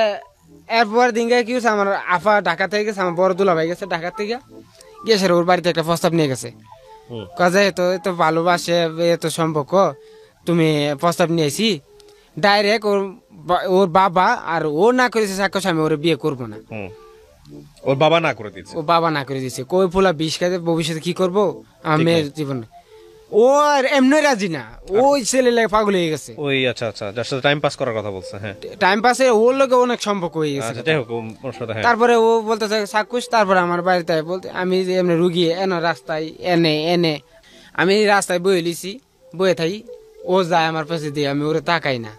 S1: এরপর দিনকে কি হচ্ছে, আমার আফা ঢাকা থেকে গেছে, আমার বড় দুলা ভাই গেছে ঢাকা থেকে, গেছে ওর বাড়িতে একটা প্রস্তাব নিয়ে গেছে, কাজে এত ভালোবাসে, এত সম্পর্ক, তুমি প্রস্তাব নিয়েছি ডাইরেক্ট, ওর বাবা আর ও না করেছে সাক্ষস, আমি ওর বিয়ে করবো না।
S2: ওর বাবা না করে দিচ্ছে,
S1: ও বাবা না করে দিচ্ছে, কই ফুলা বিষ খাইতে ভবিষ্যতে কি করবো আমার মেয়ের জীবনে। ও আর এমনি রাজি না, ওই ছেলে লাগে পাগল হয়ে গেছে।
S2: ওই আচ্ছা আচ্ছা, যার সাথে টাইম পাস করার কথা বলছে, হ্যাঁ
S1: টাইম পাসে ওর লোকে অনেক সম্পর্ক হয়ে গেছে। তারপরে ও বলতেছে সাক্ষুষ, তারপরে আমার বাড়িতে বলতে, আমি যে এমনি রুগী এনে রাস্তায় এনে আমি রাস্তায় বয়ে লিছি, বয়ে থাকি, ও যায় আমার পাশে দিয়ে, আমি ওরে তাকাই না,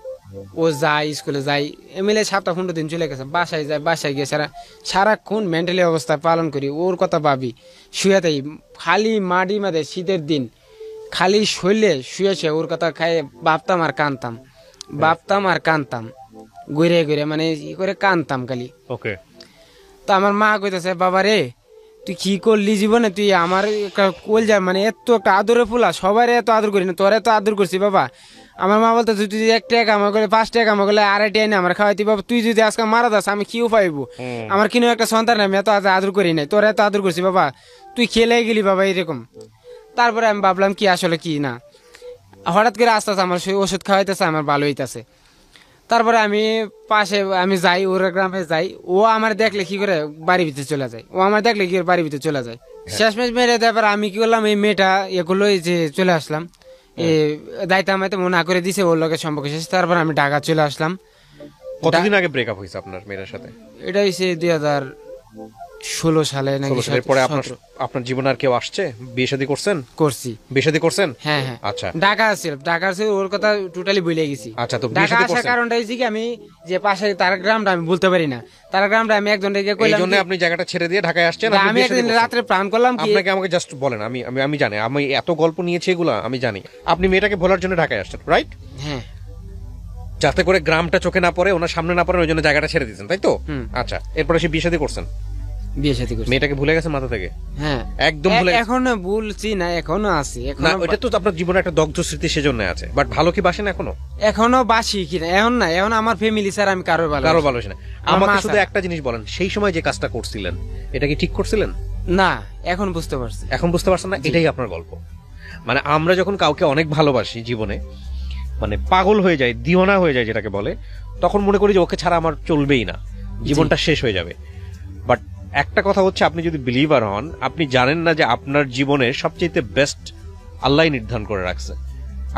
S1: ও যায় স্কুলে যাই, এমএলএ 7-15 দিন চলে গেছে, বাসায় যায়, বাসায় গিয়ে সারাক্ষণ মেন্টালি অবস্থা পালন করি, ওর কথা ভাবি, শুয়ে থাকি খালি মাটি মাঝে, শীতের দিন খালি শৈলে শুয়েছে, ওর কথা খাইয়ে ভাবতাম আর কানতাম, ঘুরে ঘুরে মানে ই করে কানতাম খালি।
S2: ওকে।
S1: তো আমার মা কইতেছে, বাবা রে তুই কি করলি জীবনে, তুই আমার কোল যা, মানে এত একটা আদরে ফুলা, সবাই এত আদর করি না, তোর এত আদর করছি বাবা। আমার মা বলতো, তুই যদি 1 টাকা আমার গেলে 5 টাকা আমার গেলে 2.5 টাকা আমার খাওয়াইতি বাবা, তুই যদি আজকে মারা যাস আমি কি উপাইবো, আমার কিনো একটা সন্তান, আমি এত আদর করি নাই, তোর এত আদর করছি বাবা, তুই খেলে গেলি বাবা এরকম। তারপরে আমি ভাবলাম কি আসলে কি না, হঠাৎ করে আস্তে আস্তে আমার সেই ওষুধ খাওয়াইতেছে, আমার ভালো হইতেছে। তারপরে আমি পাশে আমি যাই, ওর গ্রামে যাই, ও আমার দেখলে কি করে বাড়ির ভিতরে চলে যায়, ও আমার দেখলে কি করে বাড়ির ভিতরে চলে যায়। শেষমেশ মেরে তারপরে আমি কি করলাম, এই মেয়েটা এগুলো যে চলে আসলাম, দায়িত্ব আমাকে মনে করে দিছে, ওর লোকের সম্পর্ক শেষ। তারপর আমি ঢাকা চলে আসলাম।
S2: কতদিন আগে ব্রেকআপ হয়েছে আপনার মেয়ের সাথে?
S1: এটা হয়েছে 2016 সালে নাকি।
S2: পরে আপনার জীবনে আর কেউ আসছে? বিয়ে শাদী করছেন?
S1: করছি।
S2: বিয়ে শাদী করছেন?
S1: হ্যাঁ হ্যাঁ।
S2: আচ্ছা।
S1: ঢাকা আছে ওর কথা টোটালি ভুলে গেছি।
S2: আচ্ছা, তো
S1: ঢাকা আসার কারণটা হচ্ছে কি, আমি যে পাশে তার গ্রামটা আমি বলতে পারি না, তার গ্রামটা আমি একজনকে কইলাম,
S2: এইজন্য আপনি জায়গাটা ছেড়ে দিয়ে ঢাকায় আসছেন।
S1: আমি একদিন রাতে প্ল্যান করলাম কি,
S2: আপনাকে আমাকে জাস্ট বলেন, আমি জানি, আমি এত গল্প নিয়েছি এগুলা আমি জানি। আপনি মেয়েটাকে ভোলার জন্য ঢাকায় আসছেন, রাইট?
S1: হ্যাঁ।
S2: যাতে করে গ্রামটা চোখে না পড়ে, ওনার সামনে না পড়ে, ওই জন্য জায়গাটা ছেড়ে দিয়েছেন, তাই তো? আচ্ছা, এরপরে সে বিয়ে শাদী করছেন?
S1: বিয়ে শাদী করছি।
S2: মেয়েটাকে ভুলে গেছেন মাথা থেকে?
S1: হ্যাঁ
S2: একদম ভুলে।
S1: এখনো ভুলছি না, এখনো আছি।
S2: না, ওটা তো আপনার জীবনে একটা দগ্ধ স্মৃতি, সেজন্য আছে। বাট ভালো কি বাসেন এখনো?
S1: এখনো বাসি কিনা এখন না, এখন আমার ফ্যামিলি স্যার, আমি কারো ভালোবাসি না।
S2: আমাকে শুধু একটা জিনিস বলেন, সেই সময় যে কাজটা করছিলেন এটা কি ঠিক করছিলেন?
S1: না, এখন বুঝতে পারছি।
S2: এখন বুঝতে পারছেন না? এটাই আপনার গল্প। মানে আমরা যখন কাউকে অনেক ভালোবাসি জীবনে, মানে পাগল হয়ে যায়, দিওয়ানা হয়ে যায় যেটাকে বলে, তখন মনে করি যে ওকে ছাড়া আমার চলবেই না, জীবনটা শেষ হয়ে যাবে। বাট একটা কথা হচ্ছে, আপনি যদি বিলিভার হন, আপনি জানেন না যে আপনার জীবনের সবচেয়ে বেস্ট আল্লাহ নির্ধারণ করে রাখছে।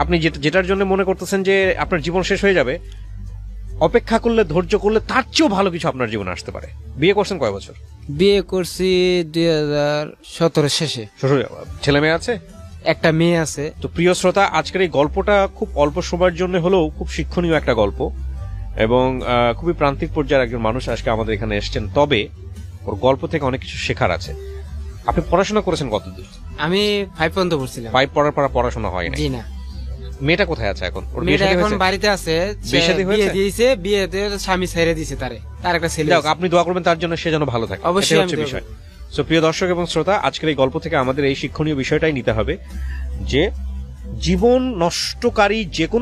S2: আপনি যেটার জন্য মনে করতেছেন যে আপনার জীবন শেষ হয়ে যাবে, অপেক্ষা করলে, ধৈর্য করলে তার চেয়েও ভালো কিছু আপনার জীবনে আসতে পারে। বিয়ে করছেন কয় বছর?
S1: বিয়ে করছি 2017 শেষে।
S2: ছেলে মেয়ে আছে?
S1: একটা মেয়ে আছে।
S2: তো প্রিয় শ্রোতা, আজকের এই গল্পটা খুব অল্প সময়ের জন্য হলেও খুব শিক্ষণীয় একটা গল্প, এবং খুবই প্রান্তিক পর্যায়ের একজন মানুষ আজকে আমাদের এখানে এসেছেন। তবে ওর গল্প থেকে অনেক কিছু শেখার আছে। আপনি পড়াশোনা করেছেন কতদূর?
S1: আমি 5 পর্যন্ত পড়ছিলাম।
S2: 5 পড়ার পর পড়াশোনা হয় না? জি না। মেয়েটা কোথায় আছে এখন? ওর
S1: মেয়েটা এখন বাড়িতে আছে। বিয়ে দিয়েছে, বিয়েতে স্বামী ছেড়ে দিয়েছে তার একটা ছেলে।
S2: আপনি দোয়া করবেন তার জন্য, সে যেন ভালো থাকে।
S1: অবশ্যই
S2: হচ্ছে বিষয়। সো প্রিয় দর্শক এবং শ্রোতা, আজকের এই গল্প থেকে আমাদের এই শিক্ষণীয় বিষয়টাই নিতে হবে যে জীবন নষ্টকারী যে কোনো